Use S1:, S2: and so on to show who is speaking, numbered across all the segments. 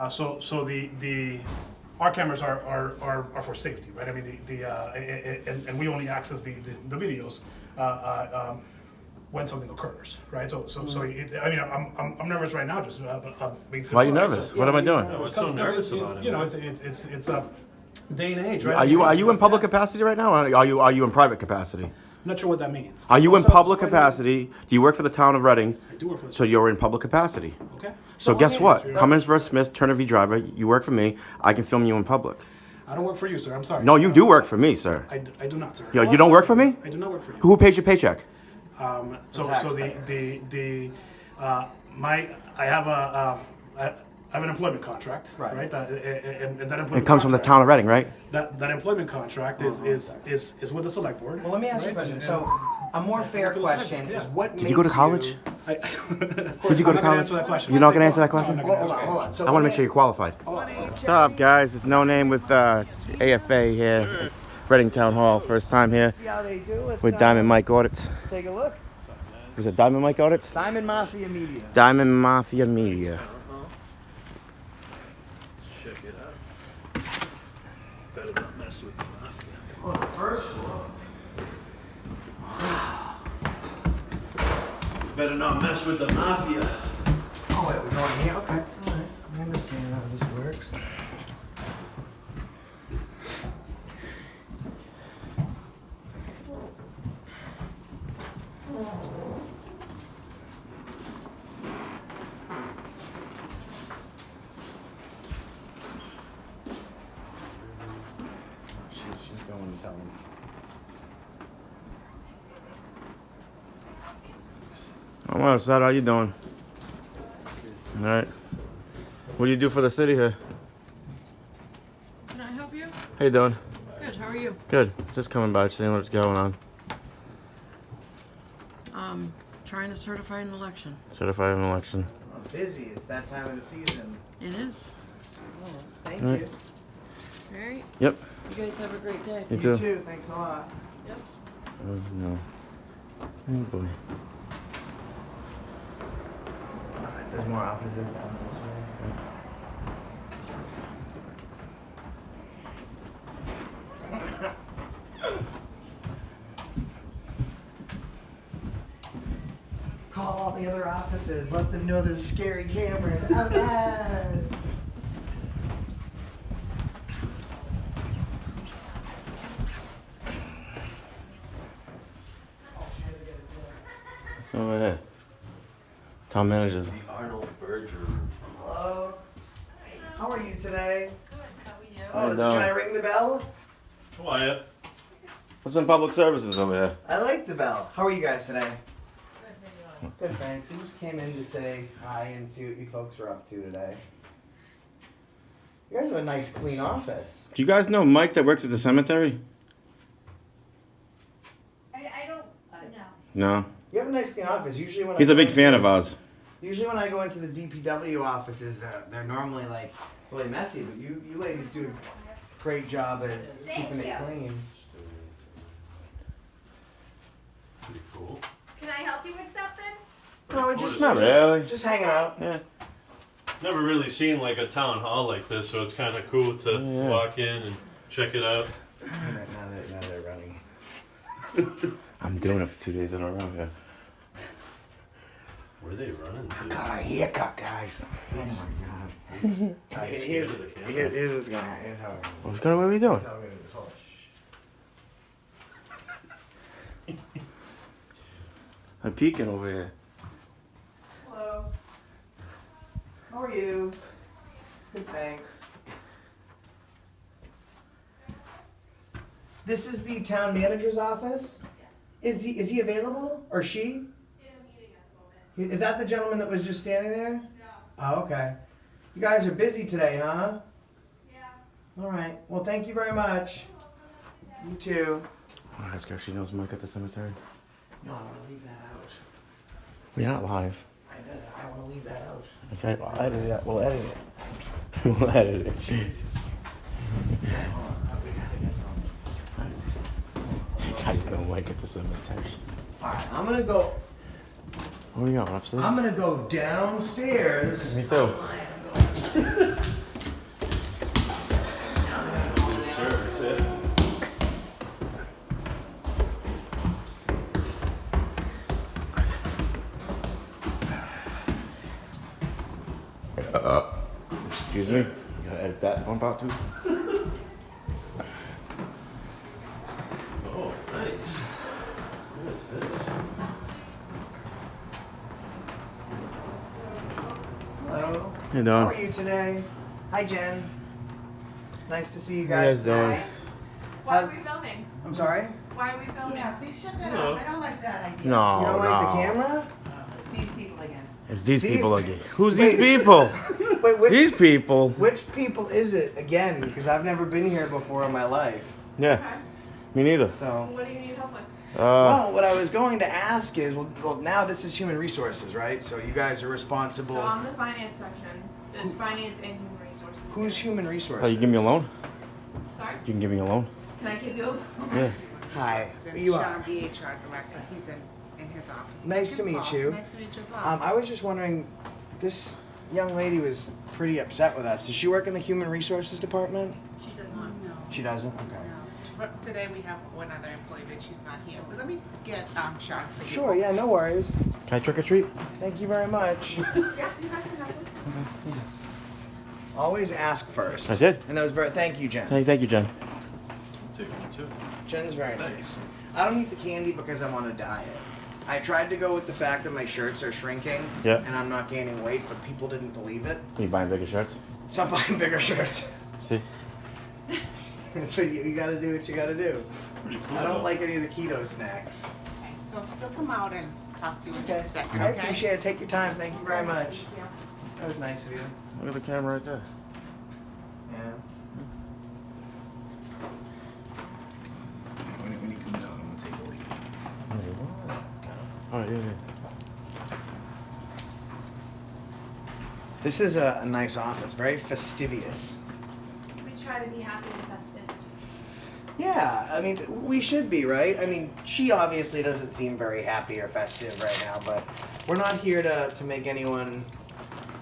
S1: So the our cameras are for safety, right? I mean and we only access the videos when something occurs, right? I mean I'm nervous right now just being.
S2: Why are you nervous? What am I doing?
S3: What's so nervous about it?
S1: You know, it's a day and age, right?
S2: Are you in public capacity right now, or are you in private capacity?
S1: I'm not sure what that means.
S2: Are you in public capacity? Do you work for the town of Reading?
S1: I do work for the
S2: So you're in public capacity.
S1: Okay.
S2: So guess what? Cummins vs. Smith, Turner v. Driver. You work for me. I can film you in public.
S1: I don't work for you, sir. I'm sorry.
S2: No, you do work for me, sir.
S1: I do not, sir.
S2: Yo, you don't work for me?
S1: I do not work for you.
S2: Who pays your paycheck?
S1: I have an employment contract, right? And that employment
S2: It comes from the town of Reading, right?
S1: That employment contract is with the select board.
S4: Well, let me ask you a question. So, a more fair question is what makes
S2: Did you go to college?
S1: Did
S2: you go to college?
S1: Answer that question.
S2: You're not going to answer that question?
S1: No,
S4: Hold on. So
S2: I want to make sure you're qualified. What's up, guys? It's No Name with AFA here at Reading Town Hall. First time here
S4: See how they do it.
S2: with Diamond Mike Audits.
S4: Take a look.
S2: Was it Diamond Mike Audits?
S4: Diamond Mafia Media.
S2: Diamond Mafia Media.
S3: Check it out. Better not mess with the mafia.
S4: Oh, the first floor.
S3: Better not mess with the mafia.
S4: Oh, wait, we're going here? Okay. All right. I understand how this works. She's going to tell him.
S2: Oh, well, Sad, how you doing? All right. What do you do for the city here?
S5: Can I help you?
S2: How you doing?
S5: Good, how are you?
S2: Good. Just coming by, seeing what's going on.
S5: Trying to certify an election.
S2: Certify an election.
S4: I'm busy. It's that time of the season.
S5: It is.
S4: Oh, thank
S2: All right.
S4: you.
S5: All right.
S2: Yep.
S5: You guys have a great day.
S2: You
S4: You
S2: too.
S4: too. Thanks a lot.
S5: Yep.
S2: Oh, no. Oh, boy.
S4: All right, there's more offices down this way. Call all the other offices. Let them know there's scary cameras. Out loud.
S2: What's over there? Town managers.
S3: The Arnold Berger.
S4: Hello. How are you today?
S5: How are you?
S4: Oh, can I ring the bell?
S3: Quiet.
S2: What's in public services over here?
S4: I like the bell. How are you guys today? Good, thanks. We just came in to say hi and see what you folks were up to today. You guys have a nice, clean office.
S2: Do you guys know Mike that works at the cemetery?
S6: I don't know.
S2: No.
S4: You have a nice, clean office. Usually when
S2: He's
S4: I
S2: a
S4: go
S2: big fan
S4: into-
S2: of ours.
S4: Usually when I go into the DPW offices, they're normally like really messy, but you ladies do a great job at
S6: Thank
S4: keeping it
S6: you.
S4: clean.
S3: Pretty cool.
S6: Can I help you with something?
S4: No,
S3: Just
S2: Not really.
S4: just hanging out.
S2: Yeah.
S3: Never really seen like a town hall like this, so it's kind of cool to
S2: Yeah.
S3: walk in and check it out.
S4: Now they're running.
S2: I'm doing it for 2 days in a row. Yeah.
S3: Where are they running to?
S4: Got our haircut, guys. Oh my god.
S3: Kinda
S4: Here's
S3: scared of the camera.
S4: what's gonna happen. Here's how we're
S2: What's going on? What are we doing?
S4: Here's how we're gonna do this. Hold on.
S2: I'm peeking over here.
S4: Hello. How are you? Good, thanks. This is the town manager's office? Is he available? Or she? Is that the gentleman that was just standing there? No. Oh, okay. You guys are busy today, huh? Yeah. All right. Well, thank you very much. You too.
S2: I'll ask her if she knows Mike at the cemetery.
S4: No, I want to leave that out.
S2: We're not live.
S4: I want to leave that out.
S2: Okay, we'll edit it. We'll edit it. We'll edit it.
S4: Jesus. Hold on. We gotta get something.
S2: You guys know Mike at the cemetery.
S4: All right. I'm gonna go.
S2: Where are we going? Upstairs?
S4: I'm gonna go downstairs.
S2: Me too. Excuse me. You gotta edit that bump out too.
S3: Oh, nice. What is this?
S4: Hello.
S2: How you
S4: How
S2: doing?
S4: are you today? Hi, Jen. Nice to see you
S2: How you
S4: guys
S2: guys doing?
S4: today.
S5: Why are we filming?
S4: I'm sorry?
S5: Why are we filming?
S7: Yeah, please shut that
S3: No.
S7: off. I don't like that idea.
S2: No,
S4: You don't like the
S2: no.
S4: camera?
S7: It's these people again.
S2: It's these
S4: These
S2: people
S4: pe-
S2: again. Who's
S4: Wait.
S2: these people?
S4: Wait,
S2: These people.
S4: which people is it again? Because I've never been here before in my life.
S2: Yeah,
S5: Okay.
S2: me neither.
S4: So,
S5: What do you need help with?
S4: well, what I was going to ask is, well, now this is human resources, right? So you guys are responsible.
S5: So I'm the finance section. There's finance and human resources.
S4: Who's human resources?
S2: Oh, you give me a loan?
S5: Sorry?
S2: You can give me a loan?
S5: Can I give you?
S2: Yeah.
S4: Hi.
S7: And
S4: You
S7: Sean,
S4: are.
S7: the HR director, he's in his office.
S4: Nice
S7: Give
S4: to
S7: him a
S4: meet
S7: call.
S4: you.
S7: Nice to meet you as well.
S4: I was just wondering, this young lady was pretty upset with us. Does she work in the human resources department?
S5: She does not.
S7: No.
S4: She doesn't? Okay.
S7: No. Today we have one other employee, but she's not here. But let me get Sean for you.
S4: Sure, yeah, no worries.
S2: Can I trick or treat?
S4: Thank you very much.
S5: Yeah, you guys can have some.
S4: Always ask first.
S2: I did.
S4: And that was very, thank you, Jen.
S2: Hey, thank you, Jen.
S3: Take one too.
S4: Jen's very nice. I don't eat the candy because I'm on a diet. I tried to go with the fact that my shirts are shrinking
S2: Yeah.
S4: and I'm not gaining weight, but people didn't believe it.
S2: Are you buying bigger shirts?
S4: So I'm buying bigger shirts.
S2: See?
S4: That's what you gotta do what you gotta do.
S3: Pretty cool.
S4: I don't like any of the keto snacks.
S7: Okay, so he'll come out and talk to you in
S4: Okay.
S7: just a second,
S4: I
S7: okay?
S4: appreciate it. Take your time. Thank you very much. That was nice of you.
S2: Look at the camera right there.
S4: Yeah. When he comes out, I'm gonna take a leak.
S2: Oh, yeah, yeah.
S4: This is a nice office, very fastidious.
S5: We try to be happy and festive.
S4: Yeah, I mean, we should be, right? I mean, she obviously doesn't seem very happy or festive right now, but we're not here to make anyone,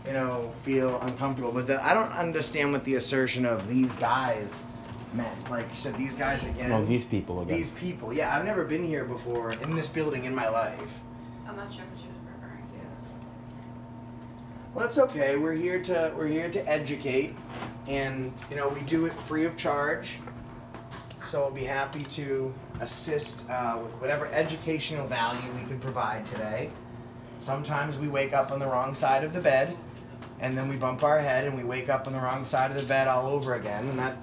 S4: you know, feel uncomfortable. But I don't understand what the assertion of these guys meant. Like you said, these guys again.
S2: No, these people again.
S4: These people. Yeah, I've never been here before in this building in my life.
S5: I'm not sure what she was referring to.
S4: Well, that's okay. We're here to educate, and you know we do it free of charge. So we'll be happy to assist with whatever educational value we can provide today. Sometimes we wake up on the wrong side of the bed, and then we bump our head, and we wake up on the wrong side of the bed all over again, and that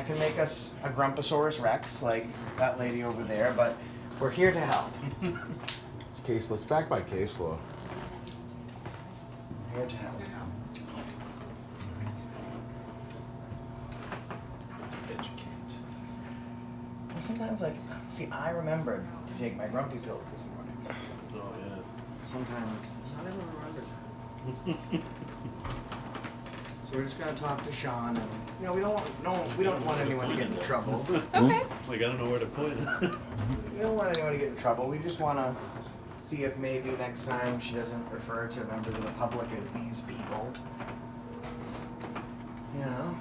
S4: can make us a Grumposaurus Rex, like that lady over there. But we're here to help.
S8: It's case law. It's backed by case law.
S4: Here to help.
S3: Educate.
S4: Well, sometimes, like, see, I remembered to take my grumpy pills this morning.
S3: Oh yeah.
S4: Sometimes, not everyone remembers. So we're just gonna talk to Sean, and you know, we don't want anyone to get in trouble.
S5: Okay.
S3: Like I don't know where to point it.
S4: We don't want anyone to get in trouble. We just want to see if maybe next time she doesn't refer to members of the public as these people. You know?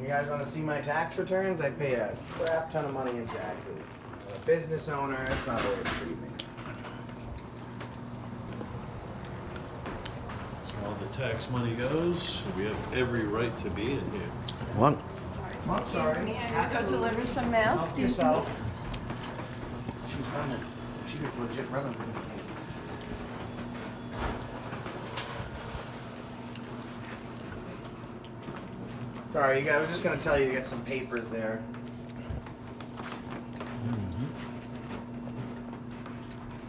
S4: You guys want to see my tax returns? I pay a crap ton of money in taxes. I'm a business owner. It's not the way to treat me.
S3: All the tax money goes. We have every right to be in here.
S2: One.
S4: I'm sorry.
S5: Excuse me, I need to go
S4: Absolutely.
S5: deliver some mail.
S4: Help
S5: Excuse me.
S4: yourself. She's running. She could legit run it. Sorry, you guys, I was just gonna tell you to get some papers there.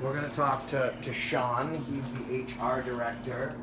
S4: We're gonna talk to Sean. He's the HR director.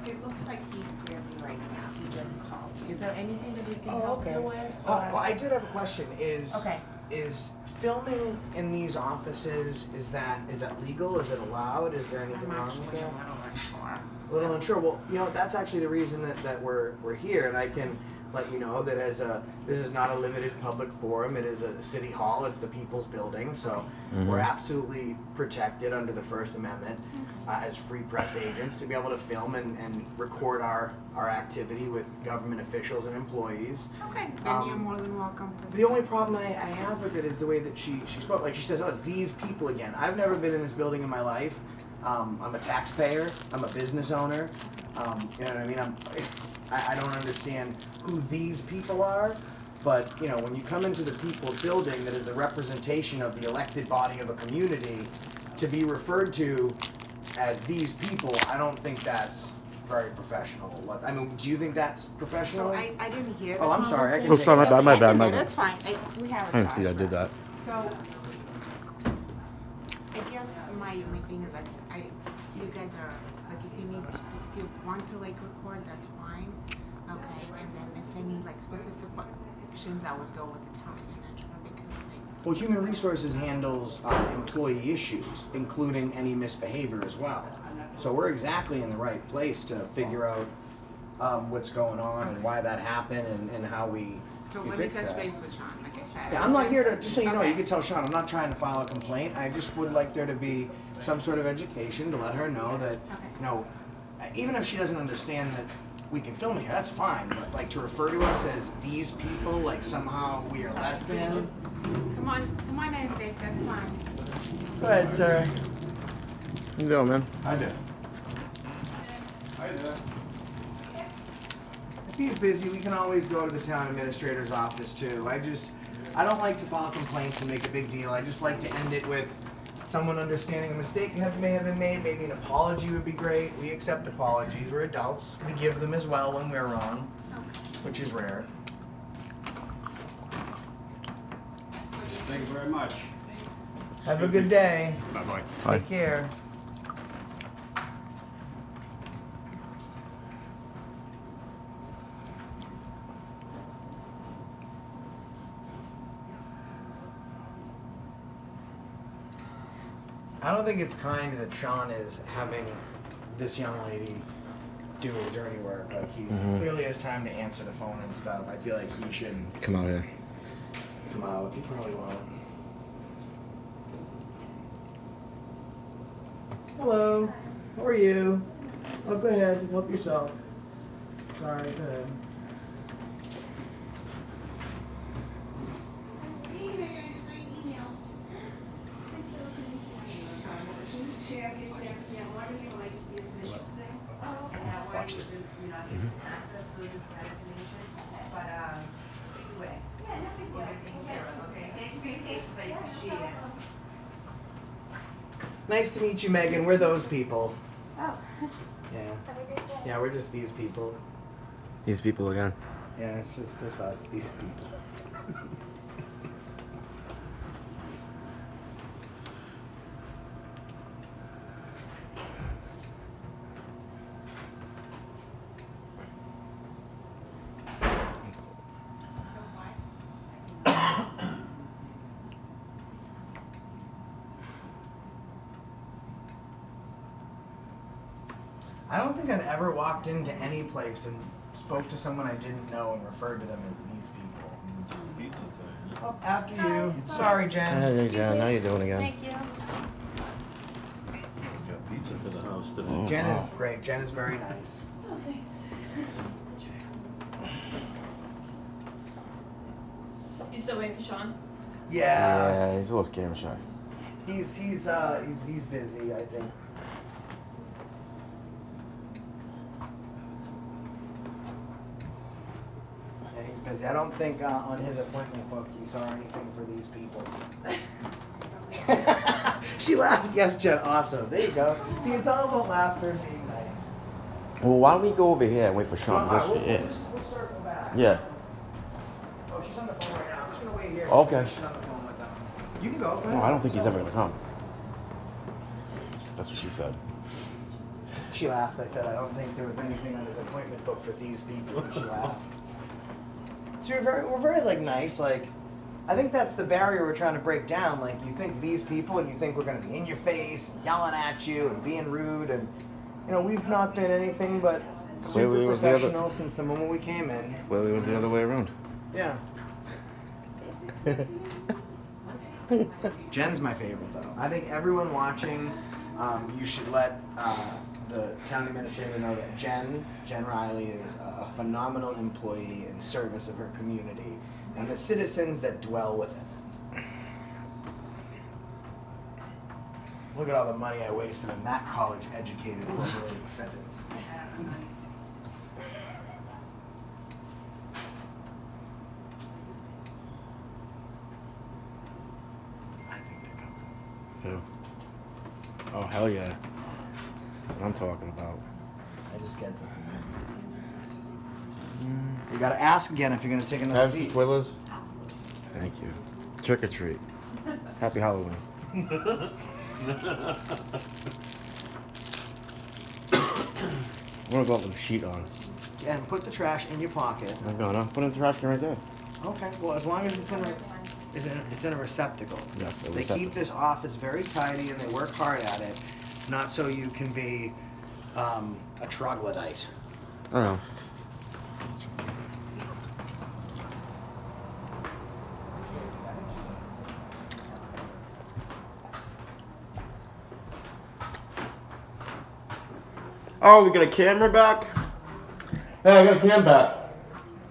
S7: It looks like he's busy right now. He just called. Is there anything that we can
S4: Oh,
S7: help
S4: okay.
S7: you with?
S4: Well, I did have a question.
S7: Okay.
S4: Is filming in these offices, is that legal? Is it allowed? Is there anything
S7: I'm
S4: wrong
S7: actually
S4: with that?
S7: a little unsure.
S4: A little unsure. Well, you know, that's actually the reason that we're here, and I can let you know that this is not a limited public forum. It is a city hall. It's the people's building, so we're absolutely protected under the First Amendment as free press agents to be able to film and record our activity with government officials and employees.
S7: Okay, then you're more than welcome to.
S4: The only problem I have with it is the way that she spoke. Like she says, oh, it's these people again. I've never been in this building in my life. I'm a taxpayer. I'm a business owner. You know what I mean? I don't understand who these people are, but you know, when you come into the people's building that is the representation of the elected body of a community, to be referred to as these people, I don't think that's very professional. What, I mean, do you think that's professional?
S7: So I didn't hear the
S4: Oh, I'm sorry, I can
S7: conversation.
S2: take it. My bad, my bad.
S7: That's fine. We have a
S2: I didn't see I did that.
S7: So, I guess my thing is like, you guys are, like, if you want to like record, that's fine. Okay, and then if any like specific questions, I would go with the town manager because like.
S4: Well, Human Resources handles employee issues, including any misbehavior as well. So we're exactly in the right place to figure out what's going on and why that happened and how we
S7: So
S4: we
S7: let me
S4: fix
S7: touch
S4: that.
S7: base with Sean, like I said.
S4: Yeah, I'm not here to, just so you know,
S7: Okay.
S4: you can tell Sean, I'm not trying to file a complaint. I just would like there to be some sort of education to let her know that, you know, even if she doesn't understand that we can film here, that's fine. But like to refer to us as these people, like somehow we are less than.
S7: Come on in, Dick, that's fine.
S4: Go ahead, sir.
S2: How you doing, man?
S8: I did.
S4: If he's busy, we can always go to the town administrator's office too. I don't like to file complaints and make a big deal. I just like to end it with someone understanding a mistake may have been made. Maybe an apology would be great. We accept apologies. We're adults. We give them as well when we're wrong, which is rare.
S3: Thank you very much.
S4: Have a good day.
S8: Bye-bye.
S2: Bye.
S4: Take care. I don't think it's kind that Sean is having this young lady do his dirty work. Like he's clearly has time to answer the phone and stuff. I feel like he should
S2: Come out here.
S4: come out. He probably won't. Hello. How are you? Oh, go ahead. Help yourself. Sorry. Go ahead.
S6: Watch this. Nice to meet you, Megan. We're those people. Oh.
S4: Yeah. Yeah, we're just these people.
S2: These people again.
S4: Yeah, it's just us, these people. I don't think I've ever walked into any place and spoke to someone I didn't know and referred to them as these people.
S3: Some pizza today, huh?
S4: Oh, after you. Sorry, Jen.
S2: Hey, Jen, how you doing again?
S6: Thank you.
S3: We got pizza for the house today.
S2: Oh.
S4: Jen is great. Jen is very nice.
S6: Oh, thanks. You still waiting for Sean?
S4: Yeah.
S2: Yeah, he's a little camera shy.
S4: He's busy, I think. Yeah, he's busy. I don't think on his appointment book he saw anything for these people. She laughed. Yes, Jen. Awesome. There you go. See, it's all about laughter and being nice.
S2: Well, why don't we go over here and wait for Sean?
S4: Well,
S2: Because-
S4: we'll circle back.
S2: yeah.
S4: Oh, she's on the phone right now. I'm just gonna wait here.
S2: Okay.
S4: She's on the phone with them. You can go. Go
S2: No,
S4: ahead.
S2: I don't think he's ever gonna come. That's what she said.
S4: She laughed. I said, I don't think there was anything on his appointment book for these people. She laughed. So we're very like nice. Like, I think that's the barrier we're trying to break down. Like, you think these people, and you think we're gonna be in your face, and yelling at you, and being rude, and you know, we've not been anything but super
S2: Clearly it was the other-
S4: professional since the moment we came in.
S2: Well, it was the other way around.
S4: Yeah. Jen's my favorite though. I think everyone watching, you should let the town administrator know that Jen Riley is a phenomenal employee in service of her community and the citizens that dwell within it. Look at all the money I wasted on that college-educated formulated sentence. I think they're coming.
S2: Who? Oh, hell yeah. That's what I'm talking about.
S4: I just get them. You gotta ask again if you're gonna take another
S2: Have some
S4: piece.
S2: Twizzlers? Thank you. Trick or treat. Happy Halloween. I'm gonna go out with a sheet on.
S4: And put the trash in your pocket.
S2: I'm gonna put it in the trash can right there.
S4: Okay. Well, as long as it's in a receptacle.
S2: Yes, a
S4: They
S2: receptacle.
S4: keep this office very tidy and they work hard at it, not so you can be a troglodyte.
S2: I don't know. Oh, we got a camera back? Hey, I got a cam back.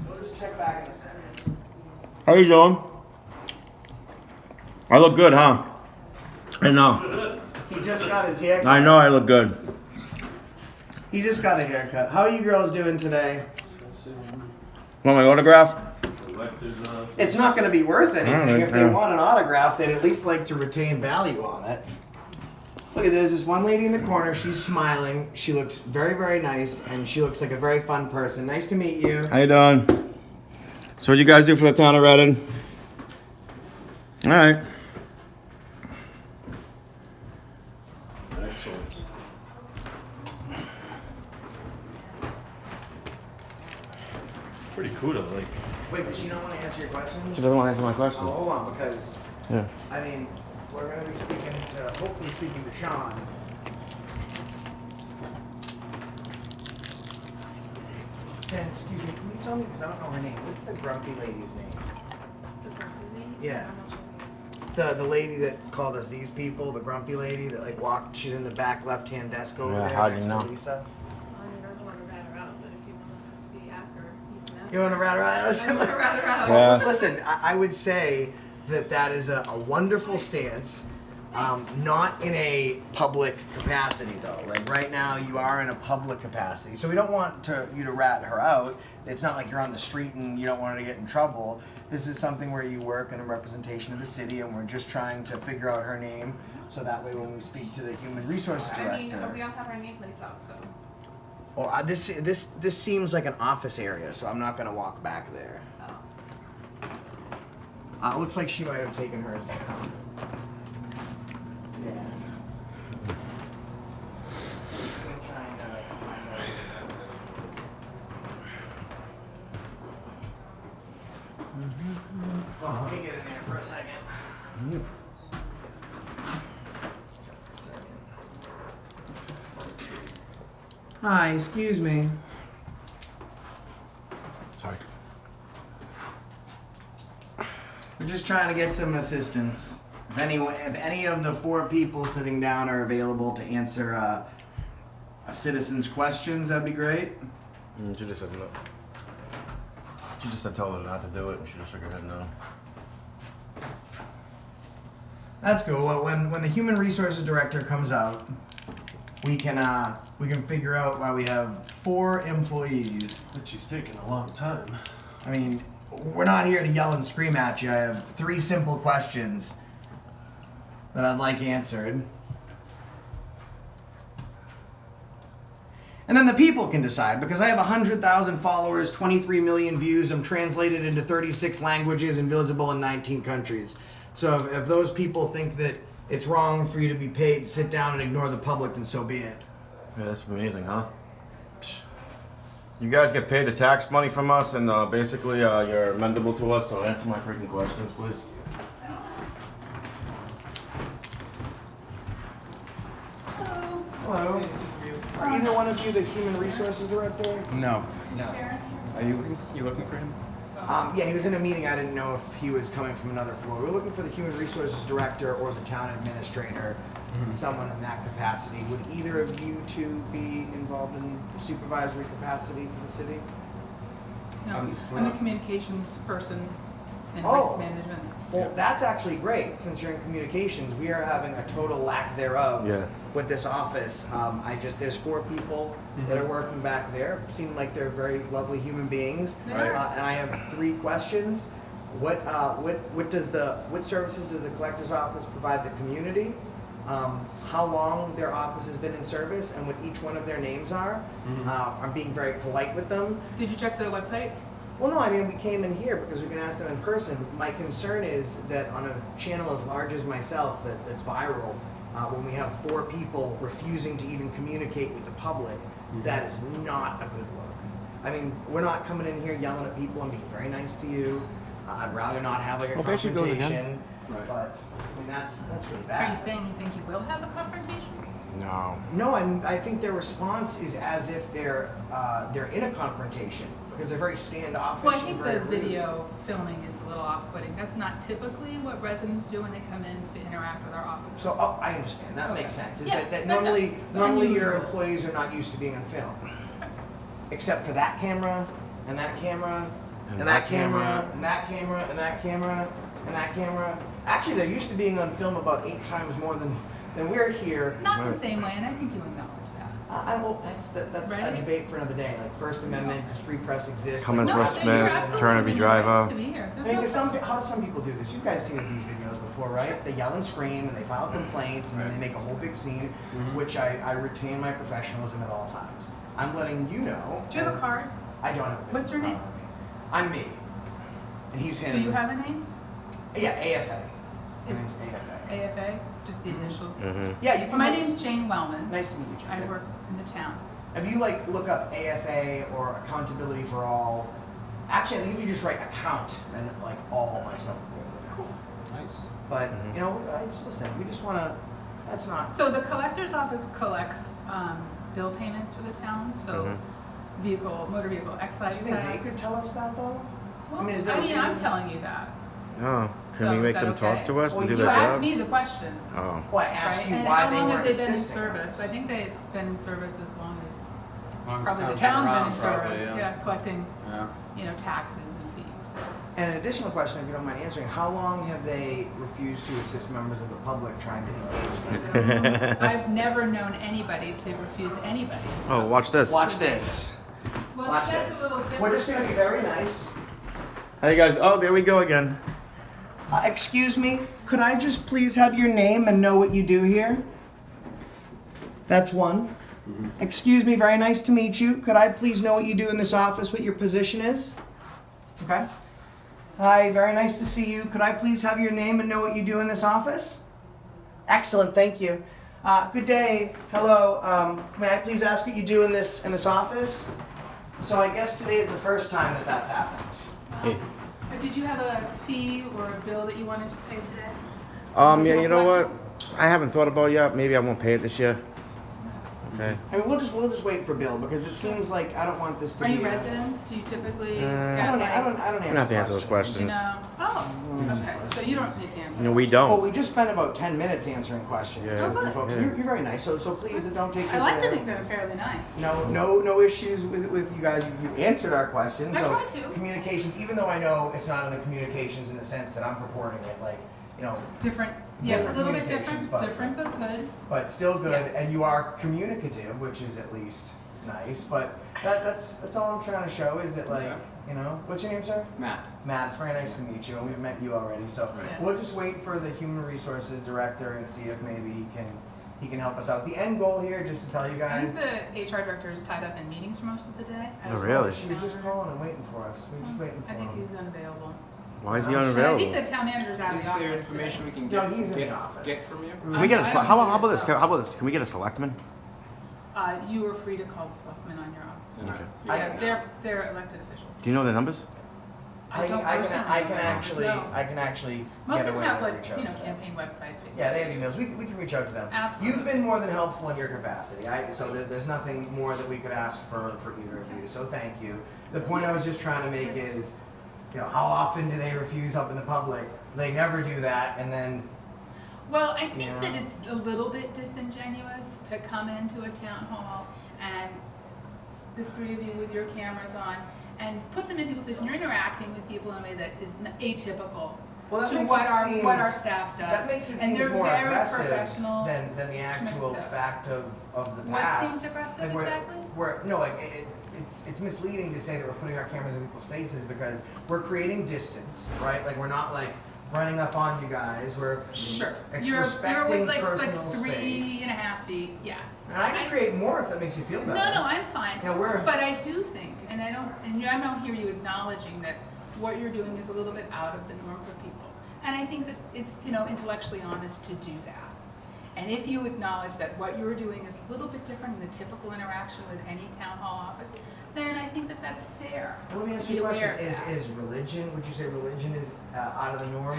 S4: We'll just check back in a second.
S2: How you doing? I look good, huh? I know.
S4: He just got his haircut.
S2: I know I look good.
S4: He just got a haircut. How are you girls doing today?
S2: Want my autograph?
S4: It's not going to be worth anything.
S2: Alright,
S4: If they
S2: yeah.
S4: want an autograph, they'd at least like to retain value on it. Look at this one lady in the corner. She's smiling. She looks very, very nice, and she looks like a very fun person. Nice to meet you.
S2: How you doing? So what you guys do for the town of Reading? All right.
S3: Excellent. Pretty cool to like.
S4: Wait, does she not want to answer your questions?
S2: She doesn't want to answer my
S4: Oh,
S2: question.
S4: hold on, because
S2: Yeah.
S4: I mean, we're going to be hopefully speaking to Sean. And excuse me, can you tell me, because I don't know her name, what's the grumpy lady's name?
S5: The grumpy lady?
S4: Yeah.
S5: I'm not sure.
S4: The lady that called us these people, the grumpy lady that like walked, she's in the back left-hand desk over
S2: Yeah,
S4: there
S2: how do you
S4: next
S2: know?
S4: to Lisa.
S5: I mean, I don't want to rat her out, but if you want to come see, ask her, you can ask
S4: You want to
S5: her.
S4: rat her
S5: I want to
S4: out?
S5: rat her out.
S2: Yeah.
S4: Listen, I would say that is a wonderful stance. Not in a public capacity though. Like right now, you are in a public capacity, so we don't want you to rat her out. It's not like you're on the street and you don't want her to get in trouble. This is something where you work in a representation of the city, and we're just trying to figure out her name, so that way when we speak to the human resources director.
S5: I mean, we all have our nameplates out, so.
S4: Well, this seems like an office area, so I'm not gonna walk back there.
S5: Oh.
S4: It looks like she might have taken hers down. Yeah. Oh, let me get in there for a second. Hi, excuse me.
S2: Sorry.
S4: We're just trying to get some assistance. If any of the 4 people sitting down are available to answer a citizen's questions, that'd be great.
S2: She just said no. She just said tell her not to do it, and she just shook her head no.
S4: That's cool. Well, when the human resources director comes out, we can figure out why we have 4 employees.
S3: But she's taking a long time.
S4: I mean, we're not here to yell and scream at you. I have 3 simple questions that I'd like answered. And then the people can decide, because I have 100,000 followers, 23 million views. I'm translated into 36 languages and visible in 19 countries. So if those people think that it's wrong for you to be paid to sit down and ignore the public, then so be it.
S2: Yeah, that's amazing, huh? You guys get paid the tax money from us, and basically you're amendable to us, so answer my freaking questions, please.
S4: Hello. Are either one of you the human resources director?
S8: No.
S4: No.
S8: Are you looking for him?
S4: Yeah, he was in a meeting. I didn't know if he was coming from another floor. We're looking for the human resources director or the town administrator, someone in that capacity. Would either of you 2 be involved in supervisory capacity for the city?
S6: No, I'm the communications person
S9: and
S4: Oh.
S9: risk management.
S4: Well, that's actually great. Since you're in communications, we are having a total lack thereof
S2: Yeah.
S4: with this office. There's 4 people that are working back there. Seem like they're very lovely human beings.
S9: Right.
S4: And I have 3 questions. What services does the collector's office provide the community? How long their office has been in service, and what each one of their names are. I'm being very polite with them.
S9: Did you check the website?
S4: Well, no, I mean, we came in here because we can ask them in person. My concern is that on a channel as large as myself that's viral, when we have 4 people refusing to even communicate with the public, that is not a good look. I mean, we're not coming in here yelling at people and being very nice to you. I'd rather not have like a
S2: Well, they should go to them.
S4: confrontation,
S3: Right.
S4: but I mean, that's really
S9: Are
S4: bad.
S9: you saying you think you will have a confrontation?
S2: No.
S4: No, I think their response is as if they're in a confrontation because they're very standoffish.
S9: Well, I
S4: and
S9: think
S4: very
S9: the
S4: rude.
S9: video filming is a little off-putting. That's not typically what residents do when they come in to interact with our offices.
S4: So, I understand. That makes sense. Is
S9: Yeah,
S4: that
S9: that
S4: normally
S9: does.
S4: your
S9: Unusual.
S4: employees are not used to being on film, except for that camera and that camera and that camera and that camera and that camera and that camera. Actually, they're used to being on film about 8 times more than we're here.
S9: Not in the same way, and I think you acknowledge that.
S4: Well, that's
S9: Right?
S4: a debate for another day. Like First Amendment, does free press exist?
S2: Comments
S9: No,
S2: were
S9: you're
S2: spent,
S9: absolutely
S2: turn every
S9: in the
S2: drive
S9: rights
S2: up.
S9: to be here.
S4: I
S9: There's
S4: mean,
S9: no
S4: 'cause how do some people do this? You guys seen these videos before, right? They yell and scream and they file complaints and then they make a whole big scene, which I retain my professionalism at all times. I'm letting you know.
S9: Do you have a card?
S4: I don't have a
S9: What's your
S4: business
S9: name?
S4: card on me. I'm me. And he's him.
S9: Do you have a name?
S4: Yeah, AFA. My
S9: It's
S4: name's AFA.
S9: AFA? Just the initials?
S4: Yeah, you can.
S9: My name's Jane Wellman.
S4: Nice to meet you.
S9: I work in the town.
S4: If you look up AFA or Accountability for All, actually I think if you just write account, then all myself will be able to
S9: Cool.
S3: Nice.
S4: But I just listen. We just want to. That's not.
S9: So the collector's office collects bill payments for the town, so motor vehicle
S4: Do
S9: excise
S4: you think
S9: tax.
S4: they could tell us that though?
S9: Well,
S4: I mean, is there a
S9: I'm
S4: reason-
S9: telling you that.
S2: Oh, can
S9: So
S2: we
S9: is
S2: make
S9: that
S2: them
S9: okay?
S2: talk to us
S4: Well,
S2: and do
S4: you
S2: their
S9: You asked
S2: job?
S9: me the question,
S2: Oh.
S4: Well, I asked
S9: right?
S4: you
S9: And
S4: why
S9: how
S4: they
S9: long have
S4: weren't
S9: they been in
S4: assisting
S9: service?
S4: us.
S9: I think they've been in service as long as
S3: Long as
S9: probably the
S3: town's
S9: town's
S3: around,
S9: been in
S3: probably,
S9: service. Yeah, collecting
S3: Yeah.
S9: taxes and fees.
S4: And an additional question, if you don't mind answering, how long have they refused to assist members of the public trying to engage them?
S9: I've never known anybody to refuse anybody.
S2: Oh, watch this.
S4: Watch this.
S9: Well,
S4: Watch
S9: that's
S4: this.
S9: a little different.
S4: We're just going to be very nice.
S2: Hey guys, oh, there we go again.
S4: Excuse me, could I just please have your name and know what you do here? That's one. Excuse me, very nice to meet you. Could I please know what you do in this office, what your position is? Okay. Hi, very nice to see you. Could I please have your name and know what you do in this office? Excellent, thank you. Good day. Hello. May I please ask what you do in this office? So I guess today is the first time that that's happened.
S2: Hey.
S9: Did you have a fee or a bill that you wanted to pay today?
S2: Yeah, you know what? I haven't thought about it yet. Maybe I won't pay it this year. Okay.
S4: I mean, we'll just wait for Bill because it seems like I don't want this to
S9: Are
S4: be.
S9: you residents? Do you typically?
S4: I don't
S2: You don't have to answer those questions.
S9: You know. Oh. Okay. So you don't need to answer.
S2: No, we
S4: Well,
S2: don't.
S4: we just spent about 10 minutes answering questions
S2: Yeah.
S4: with you folks.
S2: Yeah.
S4: You're very nice, so please don't take this.
S9: I like to think that I'm fairly nice.
S4: No issues with you guys. You answered our questions.
S9: I
S4: so
S9: tried to.
S4: Communications, even though I know it's not in the communications in the sense that I'm purporting it,
S9: Different. Yes,
S4: Different
S9: a little bit
S4: communications,
S9: different, but good.
S4: but still good.
S9: Yes.
S4: And you are communicative, which is at least nice. But that's all I'm trying to show is that what's your name, sir?
S3: Matt.
S4: Matt, it's very nice to meet you, and we've met you already. So
S9: Right.
S4: we'll just wait for the human resources director and see if maybe he can help us out. The end goal here, just to tell you
S9: I
S4: guys.
S9: think the HR director is tied up in meetings for most of the day. I
S2: Oh,
S9: don't
S2: really?
S9: know
S4: She was just calling and waiting for us. We were just waiting for
S9: I think
S4: him.
S9: he's unavailable.
S2: Why is he
S4: And I
S9: And I think
S2: unavailable?
S9: the town manager's out of
S3: Is
S9: the office
S3: there information we can
S4: No,
S3: get,
S4: he's in the office.
S3: get from you?
S2: Can we get a
S9: I
S2: sele-
S9: don't
S2: how
S9: think
S2: about this?
S9: so.
S2: How about this? Can we get a selectman?
S9: You are free to call the selectmen on your own.
S3: Then
S2: Okay.
S9: Yeah, they're elected officials.
S2: Do you know their numbers?
S4: I
S9: don't personally
S4: can
S9: know.
S4: actually
S9: No. Most
S4: get
S9: of them
S4: away
S9: have
S4: with reach out to them.
S9: campaign websites. Facebook
S4: Yeah, they have
S9: pages.
S4: emails. We can reach out to them.
S9: Absolutely.
S4: You've been more than helpful in your capacity. So there's nothing more that we could ask for either of you. So thank you. The point I was just trying to make is, how often do they refuse helping the public? They never do that, and then
S9: Well, I think
S4: Yeah.
S9: that it's a little bit disingenuous to come into a town hall and the three of you with your cameras on and put them in people's faces, and you're interacting with people in a way that is atypical
S4: Well, that
S9: to
S4: makes
S9: what
S4: it
S9: our
S4: seems-
S9: what our staff does.
S4: That makes it
S9: and
S4: seem
S9: they're
S4: more
S9: very
S4: aggressive
S9: professional.
S4: than the actual
S9: tremendous.
S4: fact of the
S9: What
S4: past.
S9: seems aggressive
S4: Like
S9: exactly?
S4: It's misleading to say that we're putting our cameras in people's faces because we're creating distance, right? Like we're not like running up on you guys. We're
S9: Sure.
S4: respecting
S9: you're with like
S4: personal
S9: 3.5
S4: space.
S9: feet. Yeah.
S4: And I can create more if that makes you feel better.
S9: No, I'm fine.
S4: Yeah, we're-
S9: But I do think, and I don't hear you acknowledging that what you're doing is a little bit out of the norm for people. And I think that it's, intellectually honest to do that. And if you acknowledge that what you're doing is a little bit different than the typical interaction with any town hall office, then I think that that's fair.
S4: Well, let me
S9: to
S4: ask
S9: be
S4: you a question.
S9: aware of that.
S4: Is religion, would you say religion is out of the norm?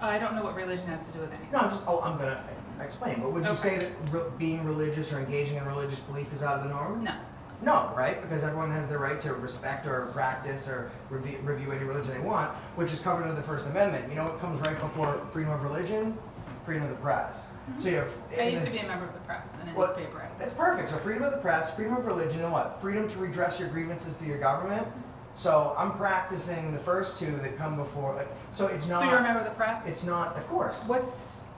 S9: I don't know what religion has to do with anything.
S4: No, I'm going to explain. But would you
S9: Okay.
S4: say that being religious or engaging in religious belief is out of the norm?
S9: No.
S4: No, right? Because everyone has the right to respect or practice or review any religion they want, which is covered under the First Amendment. You know what comes right before freedom of religion? Freedom of the press. So you have.
S9: I used to be a member of the press and a
S4: Well,
S9: newspaper editor.
S4: That's perfect. So freedom of the press, freedom of religion, and what? Freedom to redress your grievances to your government. So I'm practicing the first two that come before. So it's not.
S9: So you're a member of the press?
S4: It's not, of course.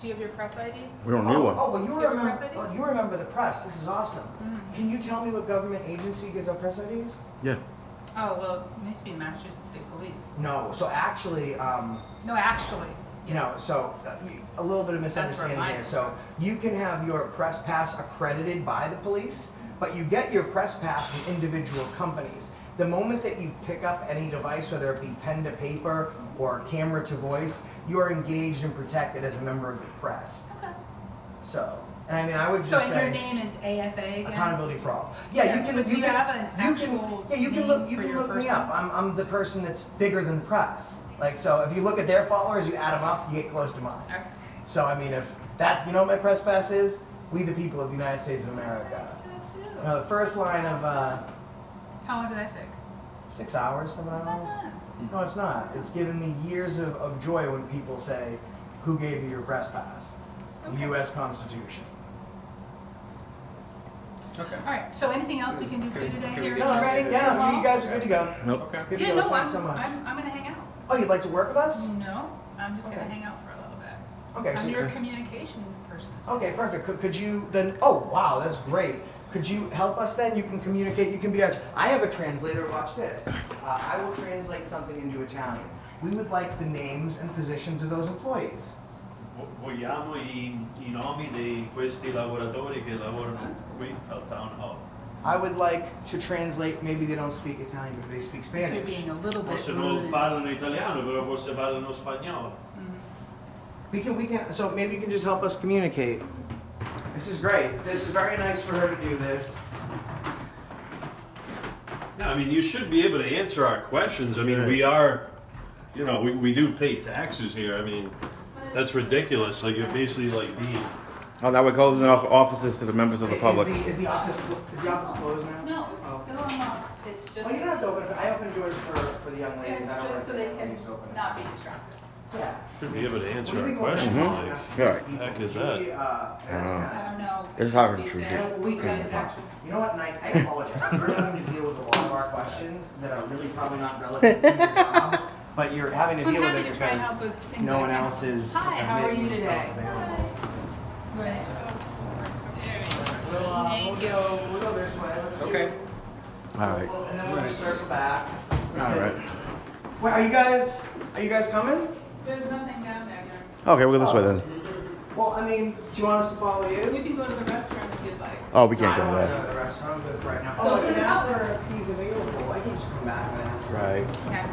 S9: Do you have your press ID?
S2: We don't need one.
S4: Oh, well, you
S9: You have a
S4: remember.
S9: press ID?
S4: Well, you remember the press. This is awesome.
S9: Mm.
S4: Can you tell me what government agency gives out press IDs?
S2: Yeah.
S9: Oh, well, it used to be Massachusetts State Police.
S4: No. So actually,
S9: No, actually. Yes.
S4: no. So a little bit of misunderstanding
S9: mine
S4: here.
S9: is
S4: So you can have your press pass accredited by the police, but you get your press pass from individual companies. The moment that you pick up any device, whether it be pen to paper or camera to voice, you are engaged and protected as a member of the press.
S9: Okay.
S4: So, and I mean, I would
S9: So
S4: just
S9: and your
S4: say
S9: name is AFA again?
S4: accountability for all. Yeah, you can.
S9: But do you have an actual
S4: Yeah, you can
S9: name
S4: look. You
S9: for
S4: can
S9: your
S4: look me
S9: person?
S4: up. I'm the person that's bigger than press. Like, so if you look at their followers, you add them up, you get close to mine.
S9: Okay.
S4: So I mean, if that, you know what my press pass is? We the people of the United States of America.
S9: That's good too.
S4: Now the first line of
S9: How long did that take?
S4: 6 hours, 7
S9: It's not
S4: hours.
S9: bad.
S4: No, it's not. It's given me years of joy when people say, "Who gave you your press pass?" The
S9: Okay.
S4: U.S. Constitution.
S8: Okay.
S9: All right. So anything else we can do for you today
S8: Can we
S9: here
S8: get
S9: at
S8: you-
S9: Reading
S4: Yeah,
S9: Town Hall?
S4: you guys are good to go.
S2: Nope.
S8: Okay.
S4: Good to
S9: Yeah,
S4: go.
S9: no,
S4: Thanks so much.
S9: I'm gonna hang out.
S4: Oh, you'd like to work with us?
S9: No, I'm just gonna
S4: Okay.
S9: hang out for a little bit.
S4: Okay,
S9: I'm
S4: so
S9: your communications person.
S4: okay, perfect. Could you then? Oh, wow, that's great. Could you help us then? You can communicate. You can be a. I have a translator. Watch this. I will translate something into Italian. We would like the names and positions of those employees.
S3: Vogliamo i nomi di questi lavoratori che lavorano qui al Town Hall.
S4: I would like to translate. Maybe they don't speak Italian, but they speak
S9: You're
S4: Spanish.
S9: being a little bit
S3: Forse
S9: rude.
S3: non
S9: and-
S3: parlano italiano, però forse parlano spagnolo.
S4: We can. So maybe you can just help us communicate. This is great. This is very nice for her to do this.
S3: Yeah, I mean, you should be able to answer our questions. I mean,
S2: Right.
S3: we are, we do pay taxes here. I mean, that's ridiculous. Like, you're basically like being.
S2: Oh, now we're closing off offices to the members of the public.
S4: Is the office closed now?
S9: No,
S4: Oh.
S9: it's still unlocked. It's just,
S4: Well, you don't have to open it. I open doors for the young ladies.
S9: it's
S4: I don't
S9: just so
S4: like
S9: they
S4: the
S9: can
S4: ladies open it.
S9: not be distracted.
S4: Yeah.
S3: Should be able to answer
S4: What do
S3: our
S4: you think about
S3: questions.
S4: that?
S3: Like,
S4: That's
S2: Right.
S4: people.
S3: Heck is
S4: Should
S3: that?
S4: we, that's
S9: I
S4: kinda-
S9: don't know.
S2: It's hard
S9: These
S2: to
S9: days.
S2: choose.
S4: You know, that's the
S9: Action.
S4: You know what, and I apologize. We're having to deal with a lot of our questions that are really probably not relevant to your job, but you're having to
S9: I'm
S4: deal with
S9: happy
S4: it
S9: to try and help
S4: because
S9: with things
S4: no
S9: I
S4: one
S9: can.
S4: else is.
S9: Hi, how are you
S4: making
S9: today?
S4: themselves available.
S9: Right.
S4: We'll,
S9: Thank you.
S4: We'll go this way. Let's do-
S8: Okay.
S2: All right.
S4: And then we'll just circle back.
S2: All right.
S4: Wait, are you guys coming?
S9: There's nothing down there.
S2: Okay, we'll go this way then.
S4: Well, I mean, do you want us to follow you?
S9: You can go to the restaurant if you'd like.
S2: Oh, we
S4: No,
S2: can't
S4: I
S2: go
S4: don't
S2: to
S4: want to
S2: that.
S4: go to the restaurant. I'm good for right now.
S9: So
S4: Oh, I can
S9: open it
S4: ask
S9: up.
S4: her if he's available. I can just come back and ask her.
S2: Right.
S9: Yes.